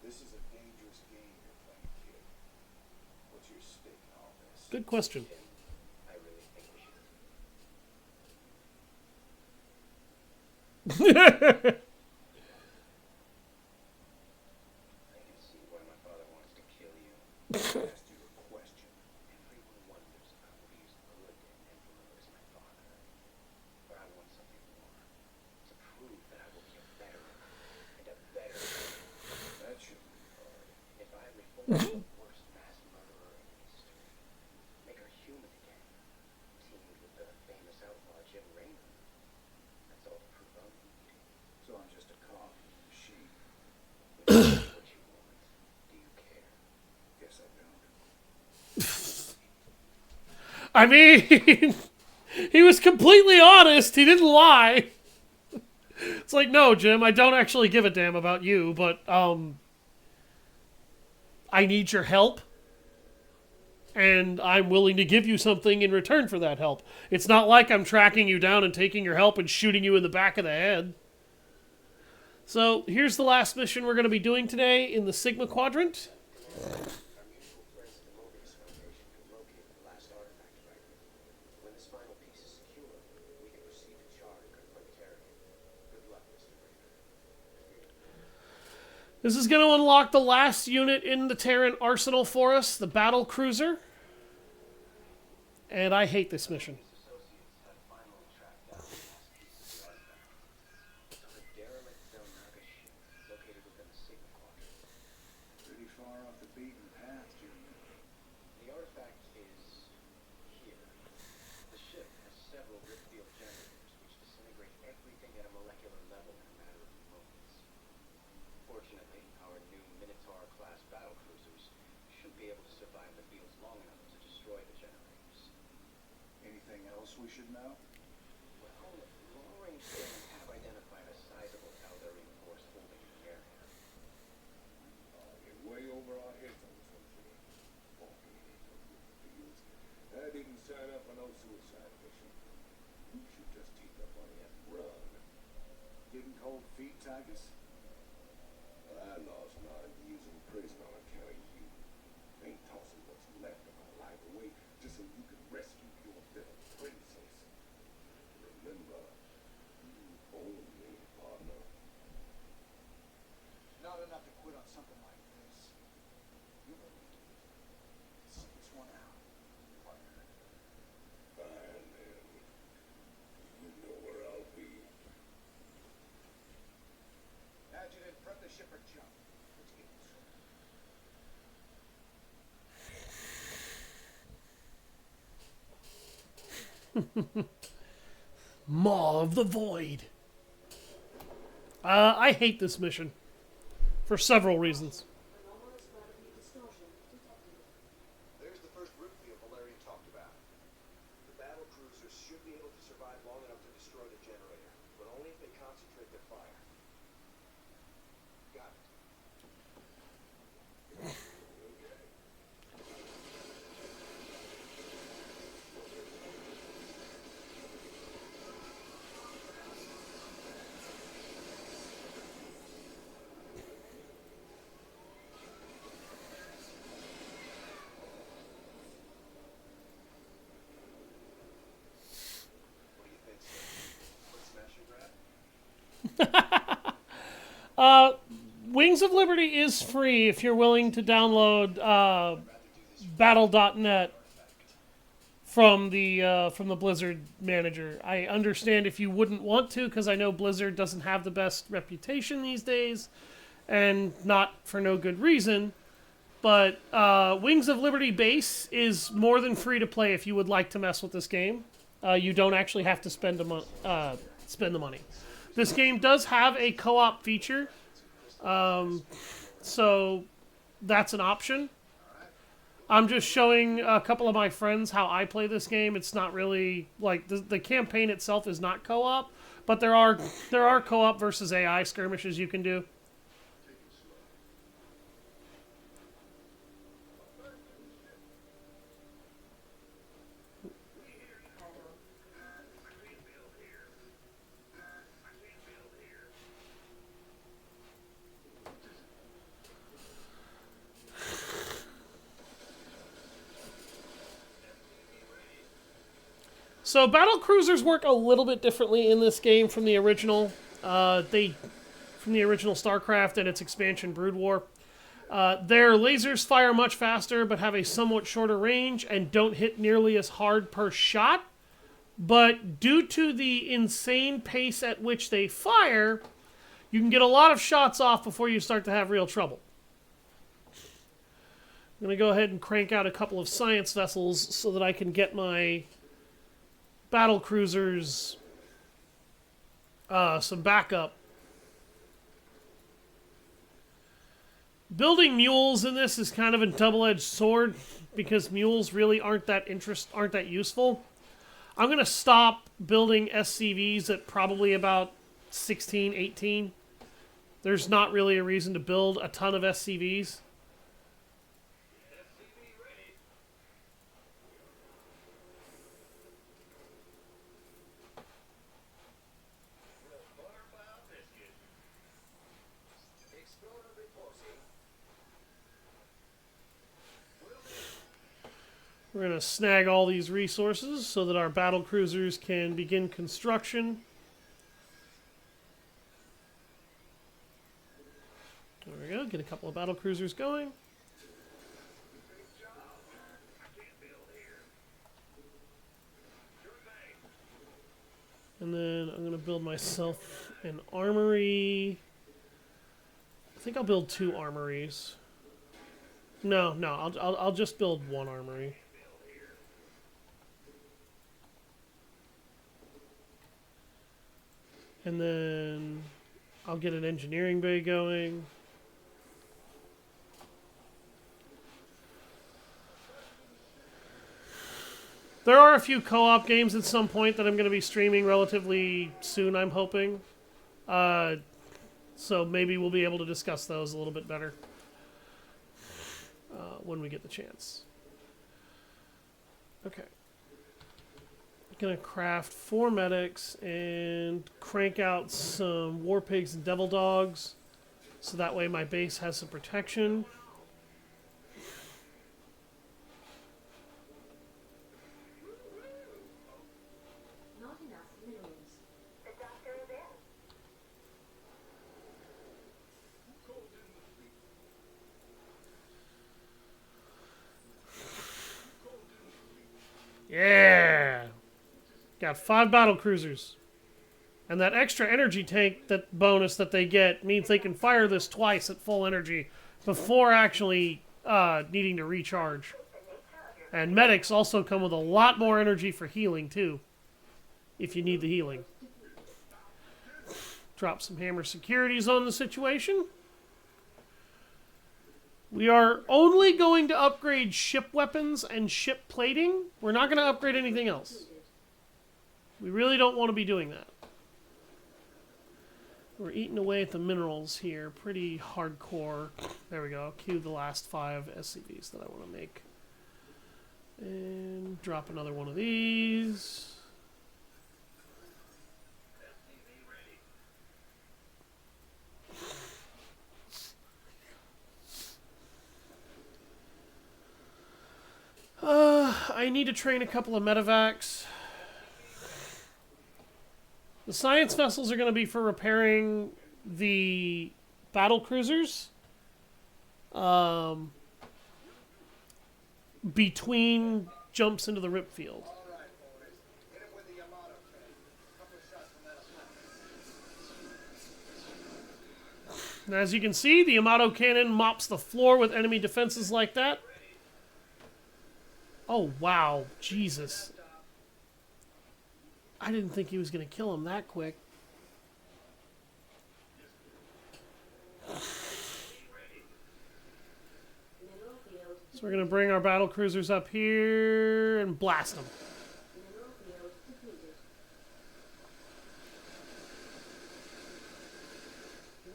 This is a dangerous game you're playing, kid. What's your stake in all this? Good question. I really think we should. I can see why my father wants to kill you. I asked you a question. Everyone wonders if I will use good and Emperor as my father. But I want something more. To prove that I will be a better and a better. That shouldn't be hard. If I reform the worst mass murderer in history, make her human again, teamed with the famous outlaw Jim Raynor, that's all the proof I'll need. So I'm just a cog in the machine. If that's what you want, do you care? Guess I don't. I mean, he was completely honest. He didn't lie. It's like, no, Jim, I don't actually give a damn about you, but I need your help, and I'm willing to give you something in return for that help. It's not like I'm tracking you down and taking your help and shooting you in the back of the head. So here's the last mission we're going to be doing today in the Sigma Quadrant. Our mutual friends at the Mobius Foundation have located the last artifact fragment. When this final piece is secure, we can proceed to Char and confront Kerrigan. Good luck, Mr. Raynor. This is going to unlock the last unit in the Terran arsenal for us, the battle cruiser. And I hate this mission. Associates have finally tracked down the last piece of the artifact. It's on a derelict Zelnaga ship located within the Sigma Quadrant. Pretty far off the beaten path, Junior. The artifact is here. The ship has several rip field generators which disintegrate everything at a molecular level in a matter of moments. Fortunately, our new Minotaur-class battlecruisers should be able to survive the fields long enough to destroy the generators. Anything else we should know? Well, long-range scanners have identified a sizable Eldarian force holding in the area. You're way over our heads on this one, kid. Walking in into the fields. I didn't sign up for no suicide mission. You should just take the money and run. Getting cold feet, Tigus? I lost 9 years in prison on account of you. Ain't tossing what's left of my life away just so you can rescue your little princess. Remember, you own me, partner. Not enough to quit on something like this. You really need to sit this one out, partner. Fine, then. You know where I'll be. Adjutant, prep the ship or jump. Let's get this one. Maw of the Void. I hate this mission. For several reasons. I'm almost ready to start. Wings of Liberty is free if you're willing to download Battle.net from the Blizzard manager. I understand if you wouldn't want to, because I know Blizzard doesn't have the best reputation these days, and not for no good reason. But Wings of Liberty base is more than free to play if you would like to mess with this game. You don't actually have to spend the money. This game does have a co-op feature, so that's an option. I'm just showing a couple of my friends how I play this game. It's not really like the campaign itself is not co-op, but there are co-op versus AI skirmishes you can do. So battle cruisers work a little bit differently in this game from the original. From the original StarCraft and its expansion Brood War. Their lasers fire much faster, but have a somewhat shorter range and don't hit nearly as hard per shot. But due to the insane pace at which they fire, you can get a lot of shots off before you start to have real trouble. I'm going to go ahead and crank out a couple of science vessels so that I can get my battle cruisers some backup. Building mules in this is kind of a double-edged sword because mules really aren't that useful. I'm going to stop building SCVs at probably about 16, 18. There's not really a reason to build a ton of SCVs. We're going to snag all these resources so that our battle cruisers can begin construction. There we go. Get a couple of battle cruisers going. And then I'm going to build myself an armory. I think I'll build 2 armories. No, I'll just build 1 armory. And then I'll get an engineering bay going. There are a few co-op games at some point that I'm going to be streaming relatively soon, I'm hoping. So maybe we'll be able to discuss those a little bit better when we get the chance. Okay. Gonna craft 4 medics and crank out some war pigs and devil dogs so that way my base has some protection. Not enough minerals. The doctor is in. Yeah! Got 5 battle cruisers. And that extra energy tank that bonus that they get means they can fire this twice at full energy before actually needing to recharge. And medics also come with a lot more energy for healing too, if you need the healing. Drop some hammer securities on the situation. We are only going to upgrade ship weapons and ship plating. We're not going to upgrade anything else. We really don't want to be doing that. We're eating away at the minerals here. Pretty hardcore. There we go. Cue the last 5 SCVs that I want to make. And drop another one of these. I need to train a couple of medevacs. The science vessels are going to be for repairing the battle cruisers. Between jumps into the rip field. All right, boys. Hit him with the Yamato cannon. Couple of shots from that attack. And as you can see, the Yamato cannon mops the floor with enemy defenses like that. Oh, wow. Jesus. I didn't think he was going to kill him that quick. Mineral field. So we're going to bring our battle cruisers up here and blast them. Mineral field depleted.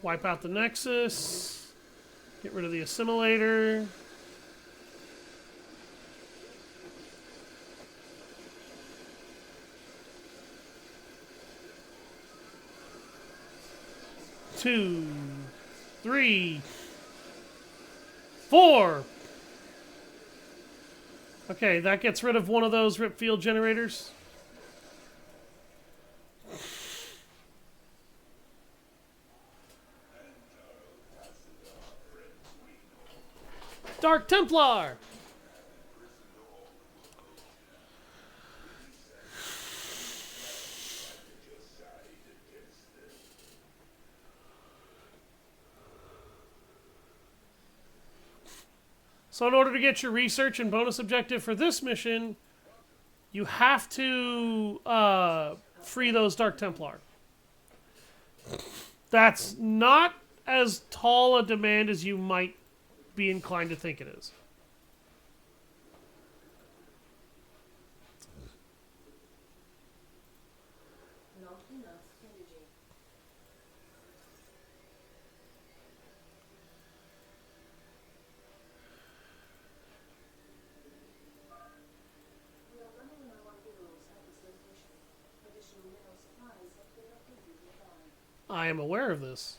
Wipe out the Nexus. Get rid of the assimilator. Two, three, four. Okay, that gets rid of one of those rip field generators. Dark Templar! So in order to get your research and bonus objective for this mission, you have to free those Dark Templar. That's not as tall a demand as you might be inclined to think it is. Not enough energy. We are running low on minerals at this location. Additional mineral supplies have been updated nearby. I am aware of this.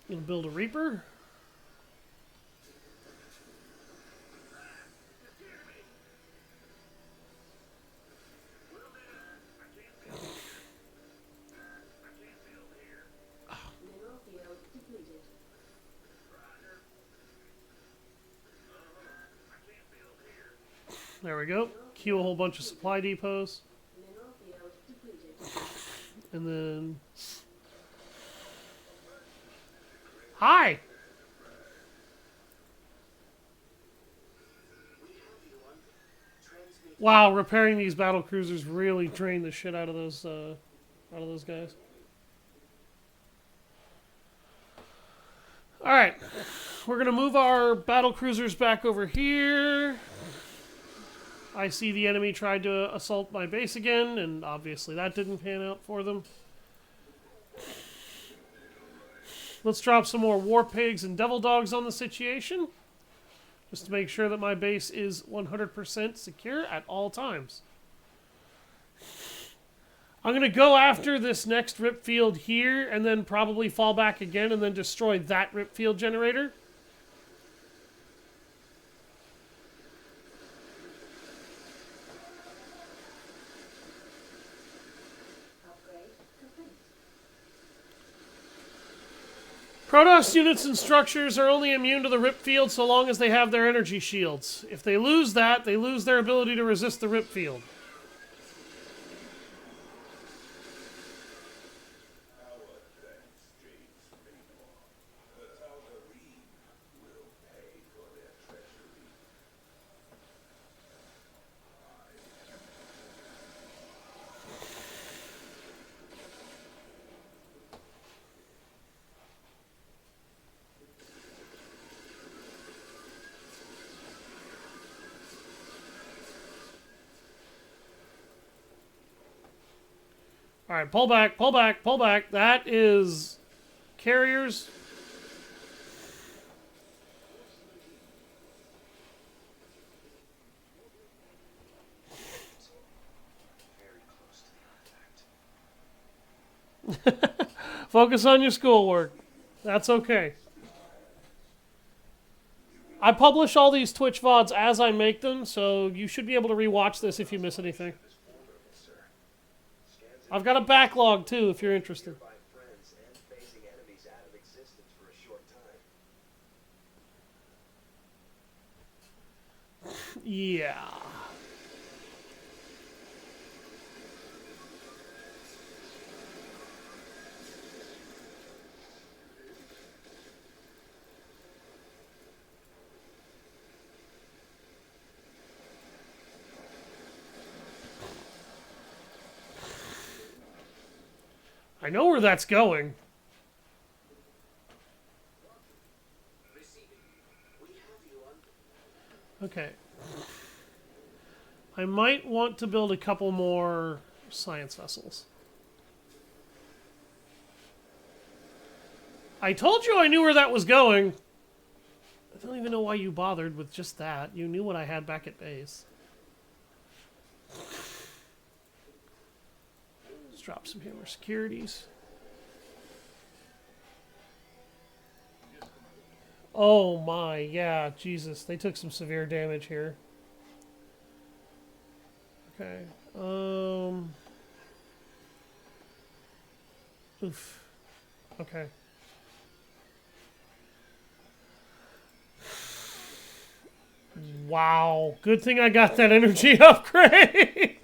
Gonna build a Reaper. Mineral field depleted. There we go. Queue a whole bunch of supply depots. Mineral field depleted. And then... Hi! Wow, repairing these battle cruisers really drained the shit out of those guys. Alright. We're gonna move our battle cruisers back over here. I see the enemy tried to assault my base again, and obviously that didn't pan out for them. Let's drop some more war pigs and devil dogs on the situation, just to make sure that my base is 100% secure at all times. I'm going to go after this next rip field here, and then probably fall back again and then destroy that rip field generator. Upgrade complete. Protoss units and structures are only immune to the rip field so long as they have their energy shields. If they lose that, they lose their ability to resist the rip field. Alright, pull back, pull back, pull back. That is carriers. Very close to the artifact. Focus on your schoolwork. That's okay. I publish all these Twitch VODs as I make them, so you should be able to rewatch this if you miss anything. I've got a backlog too, if you're interested. Nearby friends and facing enemies out of existence for a short time. Yeah. I know where that's going. Receiving. We have you on. Okay. I might want to build a couple more science vessels. I told you I knew where that was going. I don't even know why you bothered with just that. You knew what I had back at base. Let's drop some hammer securities. Oh my, yeah, Jesus. They took some severe damage here. Okay. Oof. Okay. Wow. Good thing I got that energy upgrade.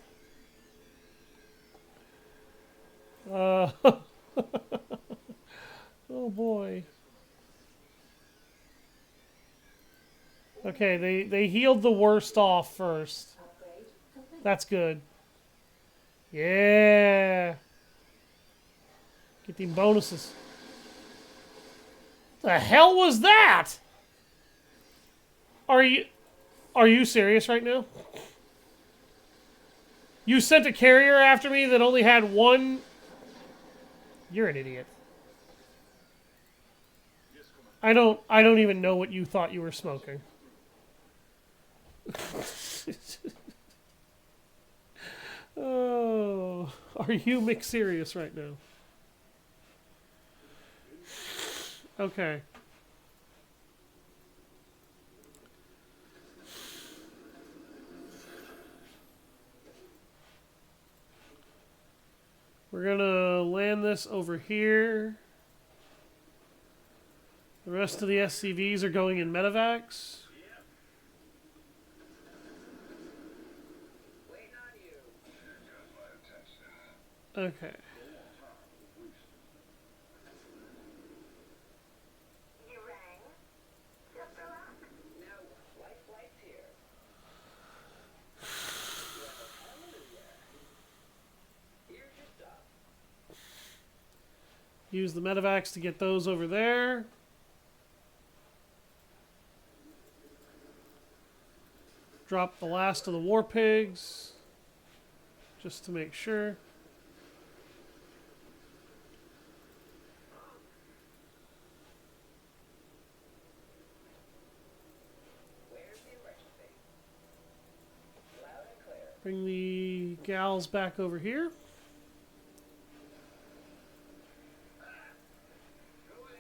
Oh boy. Okay, they healed the worst off first. Upgrade complete. That's good. Yeah. Get them bonuses. The hell was that? Are you serious right now? You sent a carrier after me that only had one. You're an idiot. I don't even know what you thought you were smoking. Oh, are you mixed serious right now? Okay. We're gonna land this over here. The rest of the SCVs are going in medevacs. Waiting on you. Okay. You rang? Sister Rock? No, flight's here. Hallelujah. Here's your stuff. Use the medevacs to get those over there. Drop the last of the war pigs. Just to make sure. Where's the emergency? Loud and clear. Bring the gals back over here. Go ahead.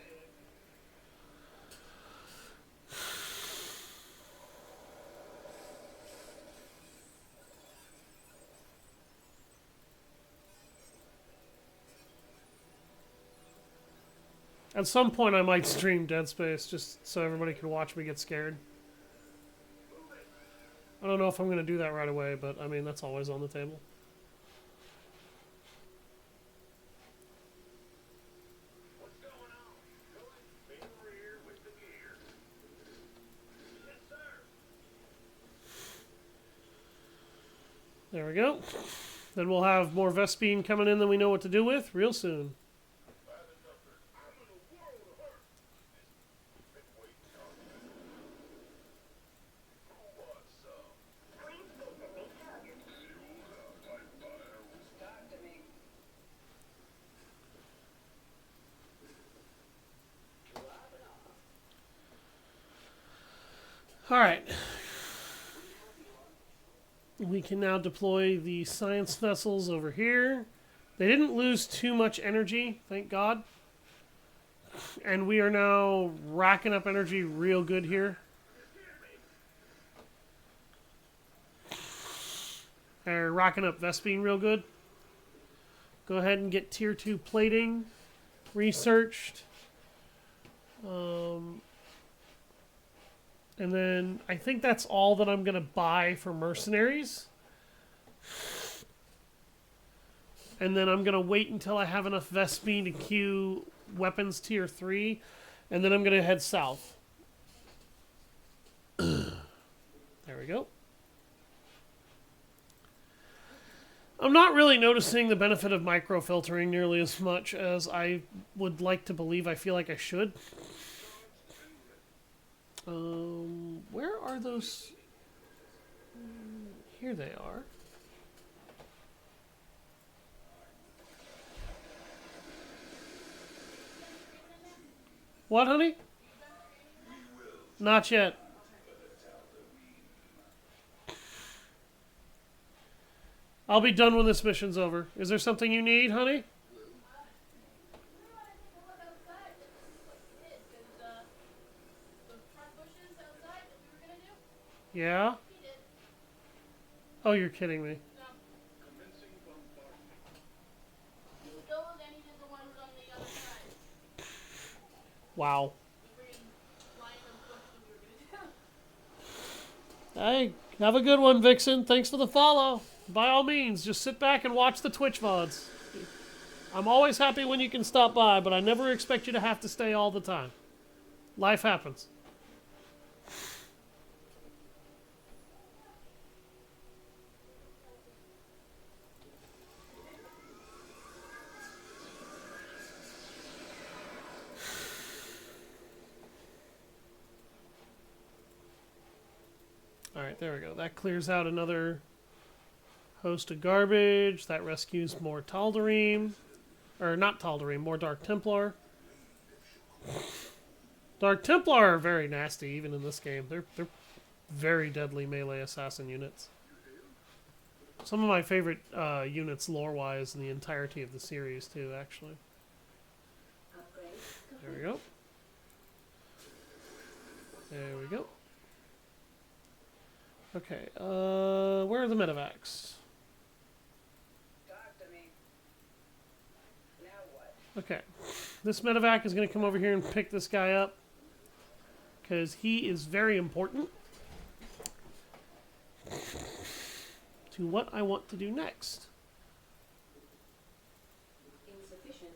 At some point I might stream Dead Space just so everybody can watch me get scared. I don't know if I'm going to do that right away, but I mean, that's always on the table. What's going on? Good. In rear with the gear. Yes, sir. There we go. Then we'll have more Vespine coming in than we know what to do with real soon. Please state the nature of your Talk to me. Dropping off. All right. We can now deploy the science vessels over here. They didn't lose too much energy, thank God. And we are now racking up energy real good here. They're racking up Vespine real good. Go ahead and get tier 2 plating researched. And then I think that's all that I'm going to buy for mercenaries. And then I'm going to wait until I have enough Vespine to queue weapons tier 3. And then I'm going to head south. There we go. I'm not really noticing the benefit of microfiltering nearly as much as I would like to believe. I feel like I should. Where are those? Here they are. What, honey? Not yet. I'll be done when this mission's over. Is there something you need, honey? Yeah? Oh, you're kidding me. Wow. Hey, have a good one, Vixen. Thanks for the follow. By all means, just sit back and watch the Twitch VODs. I'm always happy when you can stop by, but I never expect you to have to stay all the time. Life happens. Alright, there we go. That clears out another host of garbage. That rescues more Tal'Darim. Or not Tal'Darim, more Dark Templar. Dark Templar are very nasty, even in this game. They're very deadly melee assassin units. Some of my favorite units lore-wise in the entirety of the series, too, actually. There we go. There we go. Okay, where are the medevacs? Talk to me. Now what? Okay, this medevac is going to come over here and pick this guy up because he is very important to what I want to do next.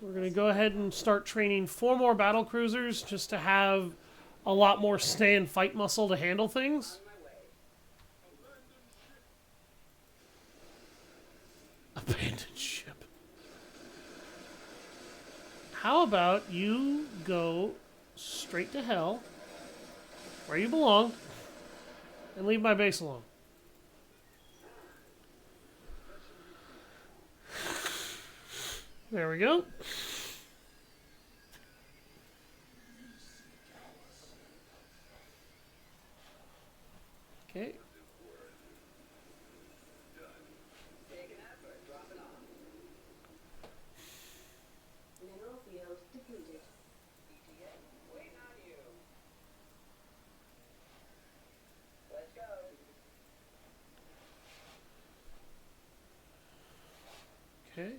We're going to go ahead and start training 4 more battle cruisers just to have a lot more stay and fight muscle to handle things. Abandoned ship. How about you go straight to hell, where you belong, and leave my base alone? There we go. Okay. Mineral field depleted. Waiting on you. Let's go. Okay.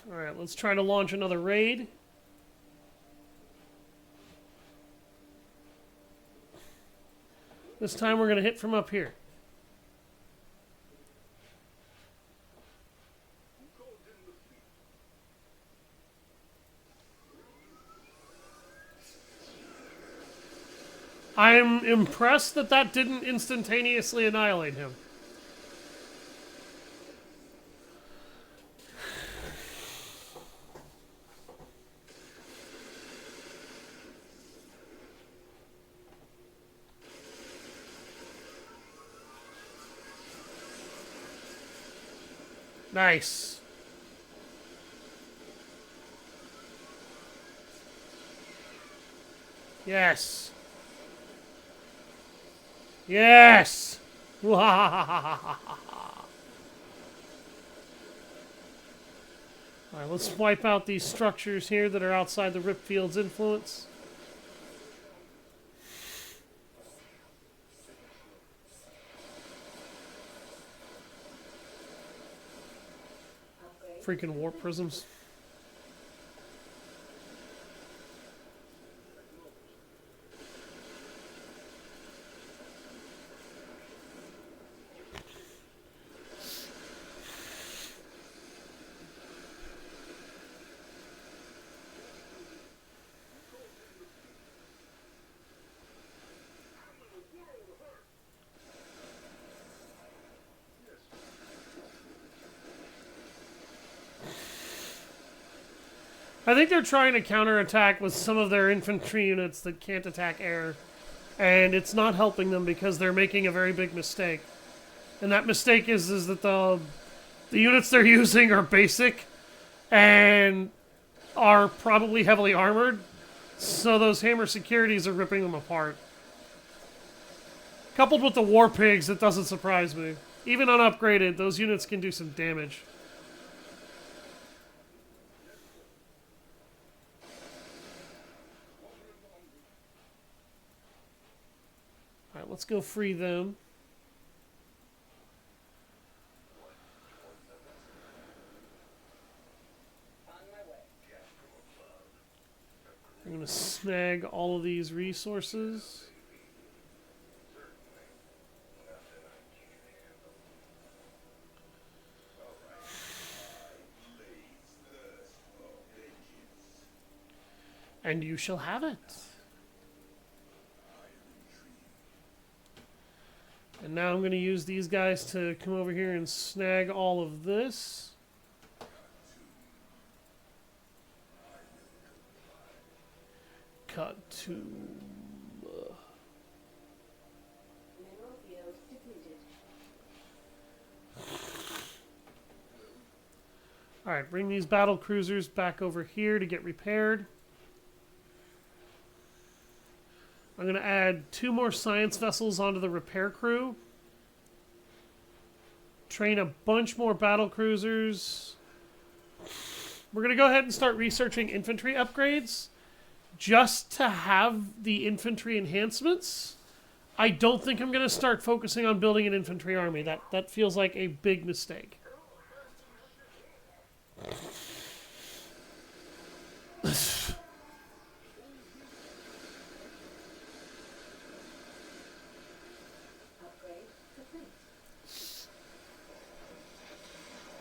Alright, let's try to launch another raid. This time we're going to hit from up here. I'm impressed that that didn't instantaneously annihilate him. Nice. Yes. Yes. Alright, let's wipe out these structures here that are outside the Ripfield's influence. Freaking warp prisms. I think they're trying to counterattack with some of their infantry units that can't attack air. And it's not helping them because they're making a very big mistake. And that mistake is that the units they're using are basic and are probably heavily armored. So those hammer securities are ripping them apart. Coupled with the war pigs, it doesn't surprise me. Even unupgraded, those units can do some damage. Alright, let's go free them. I'm going to snag all of these resources. And you shall have it. And now I'm going to use these guys to come over here and snag all of this. Cut to... Mineral field depleted. Alright, bring these battle cruisers back over here to get repaired. I'm going to add 2 more science vessels onto the repair crew. Train a bunch more battle cruisers. We're going to go ahead and start researching infantry upgrades just to have the infantry enhancements. I don't think I'm going to start focusing on building an infantry army. That feels like a big mistake.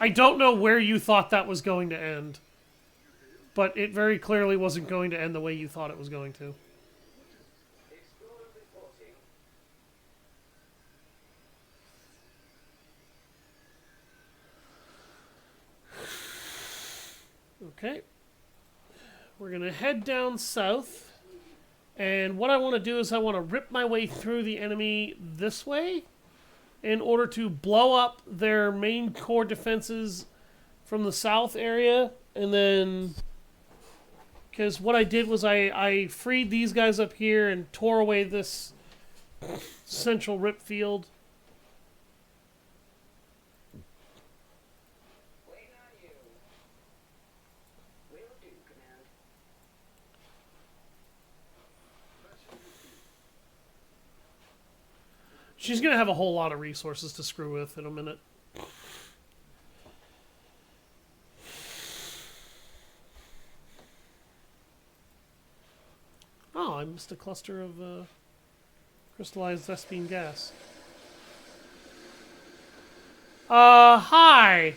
I don't know where you thought that was going to end, but it very clearly wasn't going to end the way you thought it was going to. Explorer reporting. Okay. We're going to head down south, and what I want to do is I want to rip my way through the enemy this way in order to blow up their main core defenses from the south area, and then... Because what I did was I freed these guys up here and tore away this central rip field. Waiting on you. Will do, Command. She's going to have a whole lot of resources to screw with in a minute. Oh, I missed a cluster of crystallized Vespine gas. Hi!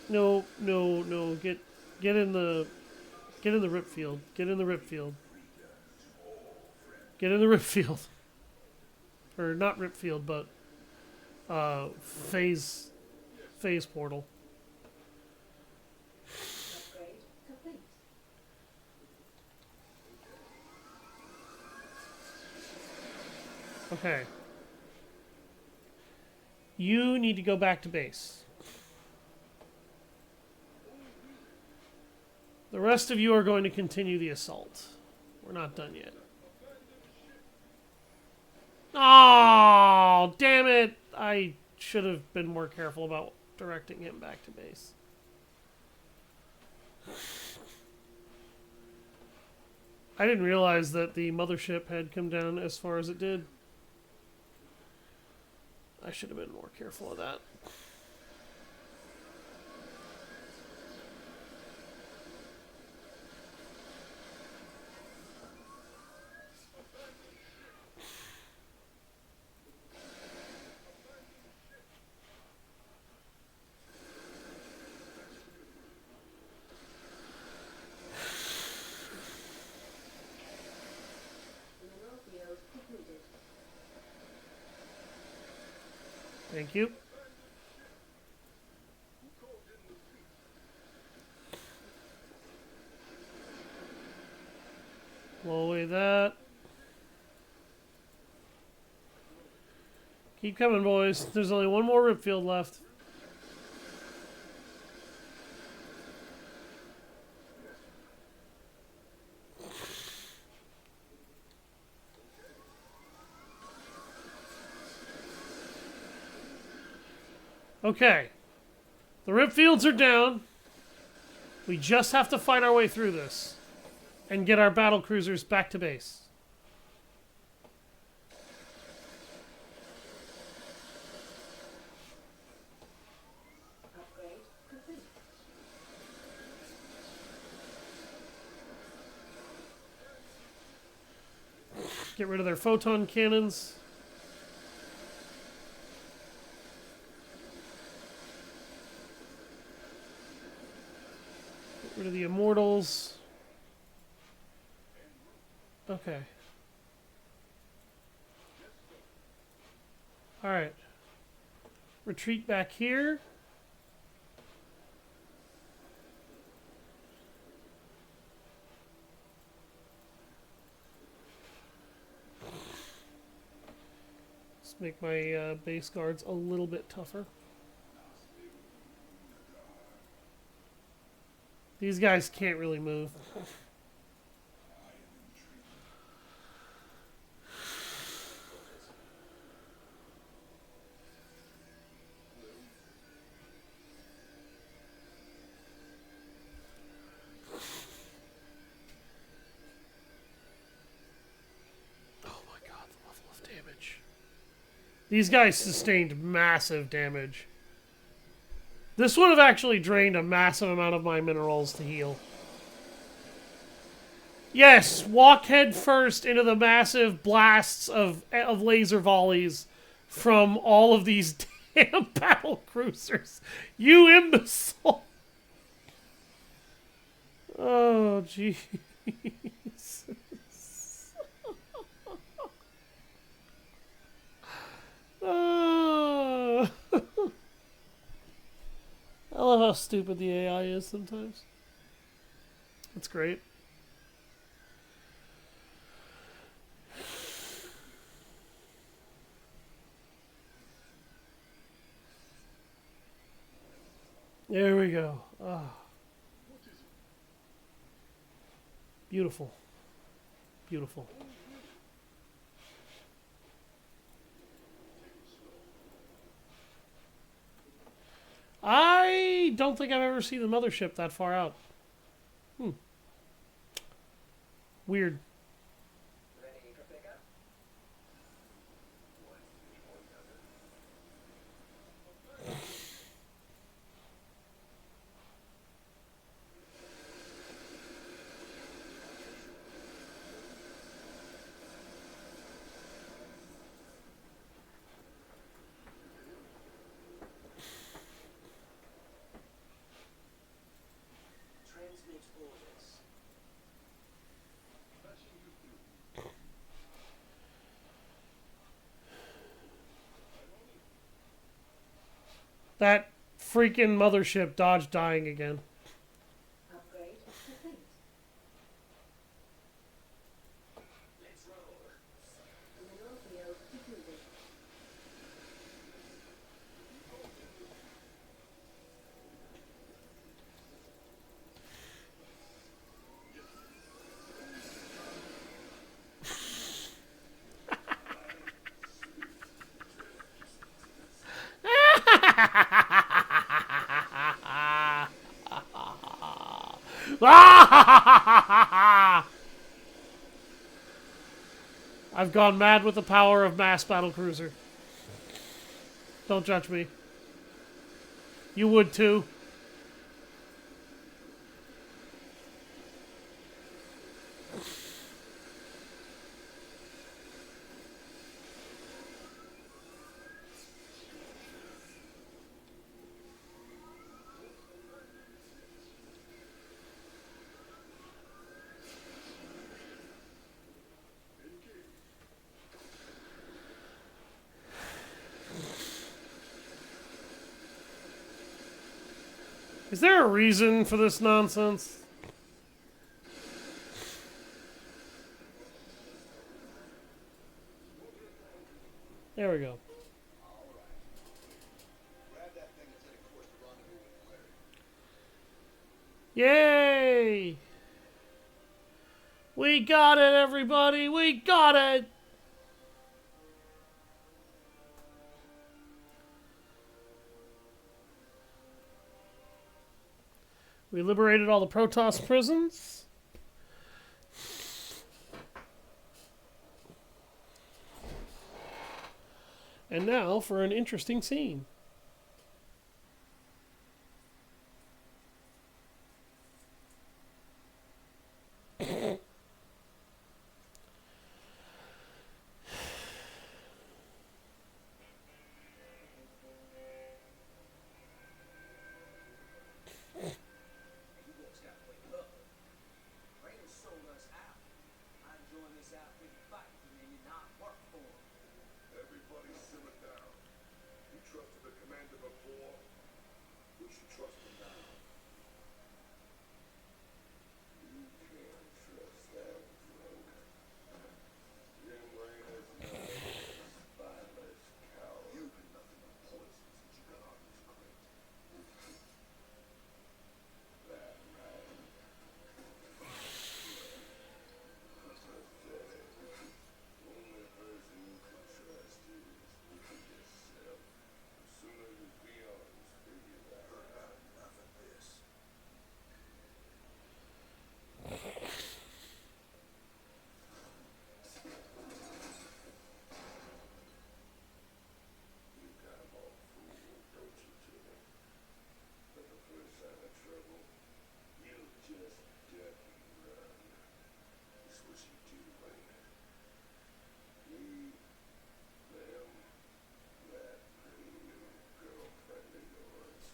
No, get in the rip field. Get in the rip field. Get in the rip field. Or not rip field, but phase portal. Upgrade complete. Okay. You need to go back to base. The rest of you are going to continue the assault. We're not done yet. Oh, damn it! I should have been more careful about directing him back to base. I didn't realize that the mothership had come down as far as it did. I should have been more careful of that. Mineral field completed. Thank you. Blow away that. Keep coming, boys. There's only one more rip field left. Okay. The rip fields are down. We just have to fight our way through this and get our battle cruisers back to base. Upgrade complete. Get rid of their photon cannons. Get rid of the immortals. Okay. Alright. Retreat back here. Let's make my base guards a little bit tougher. These guys can't really move. These guys sustained massive damage. This would have actually drained a massive amount of my minerals to heal. Yes, walk head first into the massive blasts of laser volleys from all of these damn battle cruisers. You imbecile! Oh, jeez. Oh. I love how stupid the AI is sometimes. That's great. There we go. Ah. Beautiful. Beautiful. I don't think I've ever seen the mothership that far out. Weird. Ready for pickup? Transmit orders. That freaking mothership dodged dying again. Upgrade complete. Let's roll. Mineral field completed. I've gone mad with the power of mass battle cruiser. Don't judge me. You would too. Is there a reason for this nonsense? There we go. All right. Grab that thing and set a course to rendezvous with Larry. Yay! We got it, everybody! We got it! We liberated all the Protoss prisons. And now for an interesting scene. You boys gotta wake up. Raiden sold us out. I joined this outfit fighting and then you not work for him. Everybody simmer down. You trusted the commander before. We should trust him now. You can't trust that drunk. Jim Raynor's not a spineless coward. You've been nothing but poison since you got out of this crate. That right. Pathetic. Only person you can trust is yourself. As soon as the peons figure that out. Enough of this. You got 'em all fooled, don't you, Jimmy? But the first sign of trouble, you just duck and run. It's what you do, Rainer. You, them, that pretty new girlfriend of yours.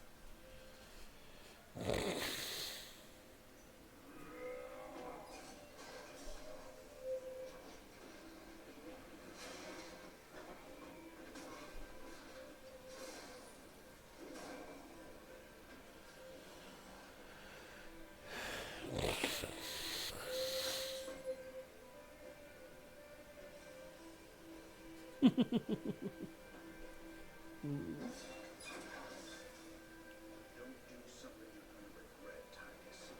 Don't do something you're gonna regret, Titus.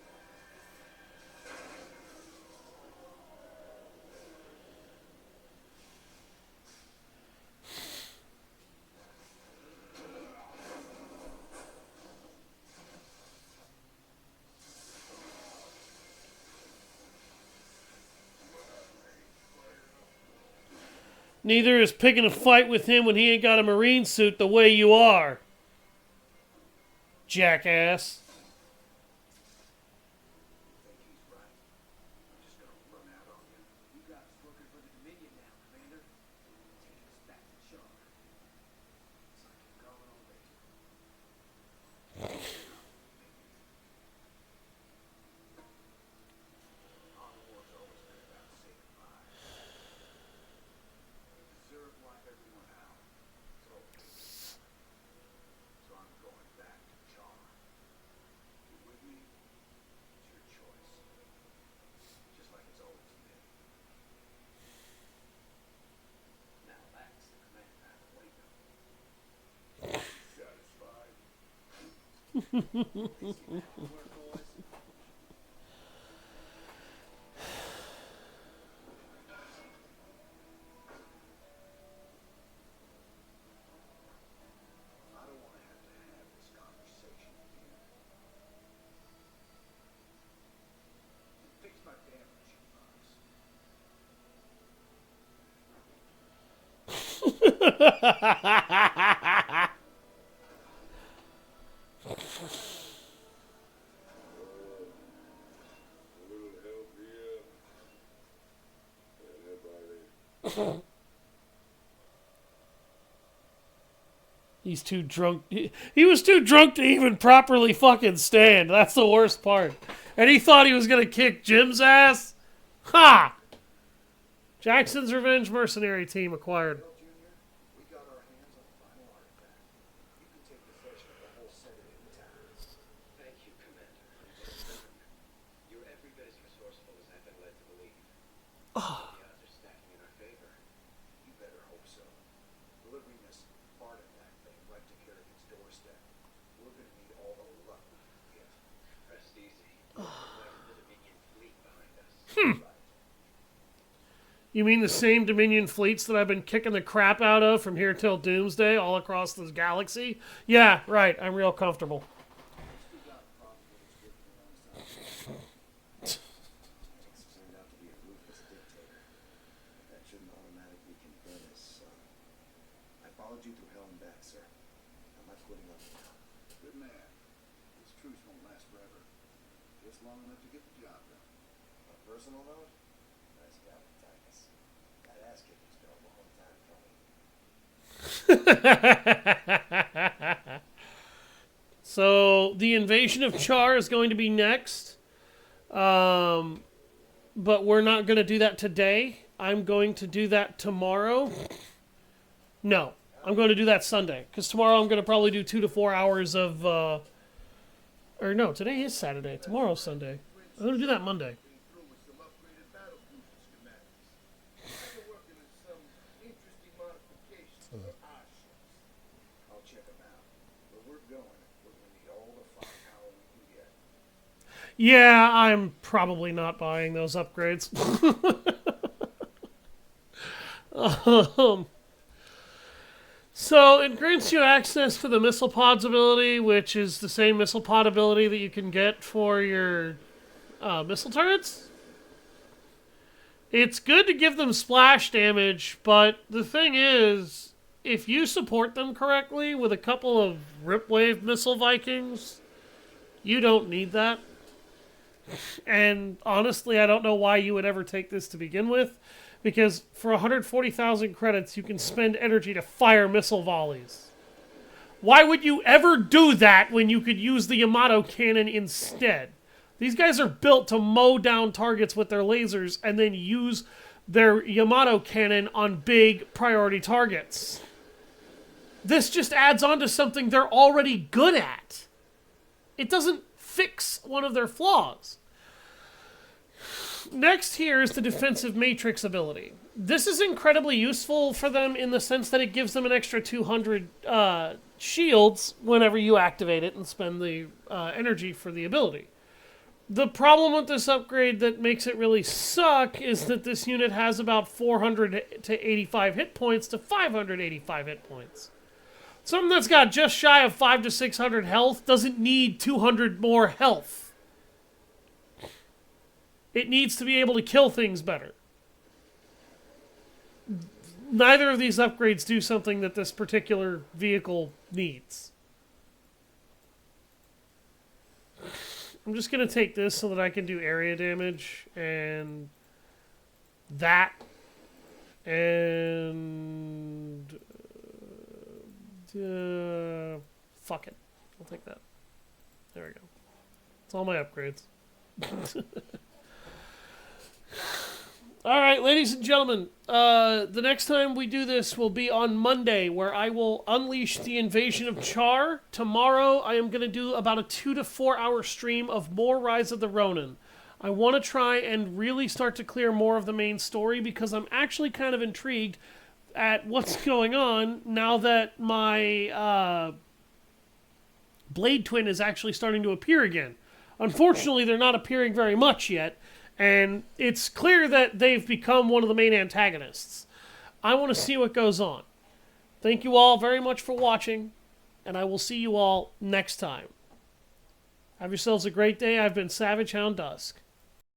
Neither is picking a fight with him when he ain't got a marine suit the way you are. Jackass. Think he's right. I'm just gonna run out on you. You got us working for the Dominion now, Commander. Take us back to charge. It's like you're gone already. Honor war's always been about saving lives. You deserve life everyone else. So, so I'm going back to charge. You with me? It's your choice. Just like it's always been. Now that's the command I'm waiting on. Satisfied? Work, boys. I don't want to have this conversation with you. Fix my damn machine box. He's too drunk. He was too drunk to even properly fucking stand. That's the worst part. And he thought he was going to kick Jim's ass? Ha! Jackson's Revenge Mercenary Team acquired. Well, Junior, we got our hands on the final artifact. You can take possession of the whole set of it intact. Thank you, Commander. You're every bit as resourceful as I've been led to believe. The odds are stacking in our favor. You better hope so. Delivering this artifact thing right to Kerrigan's doorstep. We're gonna need all the luck we can get. Rest easy. We have the Dominion fleet behind us. Right. You mean the same Dominion fleets that I've been kicking the crap out of from here till Doomsday all across this galaxy? Yeah, right. I'm real comfortable. Still got probabilities working alongside. Alex turned out to be a ruthless dictator. But that shouldn't automatically condemn his son. I followed you through hell and back, sir. I'm not quitting on you now. Good man. This truce won't last forever. Just long enough to get the job done. On a personal note, nice job, Titus. That ass kicking's been a long time coming. So the invasion of Char is going to be next. But we're not going to do that today. I'm going to do that tomorrow. No, I'm going to do that Sunday. Because tomorrow I'm going to probably do 2 to 4 hours of... or no, today is Saturday. Tomorrow's Sunday. I'm going to do that Monday. Through with some upgraded battle fusion schematics. They're working on some interesting modifications for our ships. I'll check them out. Where we're going, we're gonna need all the firepower we can get. Yeah, I'm probably not buying those upgrades. So it grants you access to the missile pods ability, which is the same missile pod ability that you can get for your missile turrets. It's good to give them splash damage, but the thing is, if you support them correctly with a couple of Ripwave missile Vikings, you don't need that. And honestly, I don't know why you would ever take this to begin with, because for 140,000 credits, you can spend energy to fire missile volleys. Why would you ever do that when you could use the Yamato cannon instead? These guys are built to mow down targets with their lasers and then use their Yamato cannon on big priority targets. This just adds on to something they're already good at. It doesn't fix one of their flaws. Next here is the defensive matrix ability. This is incredibly useful for them in the sense that it gives them an extra 200 shields whenever you activate it and spend the energy for the ability. The problem with this upgrade that makes it really suck is that this unit has about 400 to 85 hit points to 585 hit points. Something that's got just shy of 500 to 600 health doesn't need 200 more health. It needs to be able to kill things better. Neither of these upgrades do something that this particular vehicle needs. I'm just going to take this so that I can do area damage and that and fuck it. I'll take that. There we go. It's all my upgrades. All right, ladies and gentlemen, the next time we do this will be on Monday, where I will unleash the invasion of Char. Tomorrow, I am going to do about a 2 to 4 hour stream of more Rise of the Ronin. I want to try and really start to clear more of the main story, because I'm actually kind of intrigued at what's going on now that my Blade Twin is actually starting to appear again. Unfortunately, they're not appearing very much yet. And it's clear that they've become one of the main antagonists. I want to see what goes on. Thank you all very much for watching, and I will see you all next time. Have yourselves a great day. I've been Savage Hound Dusk.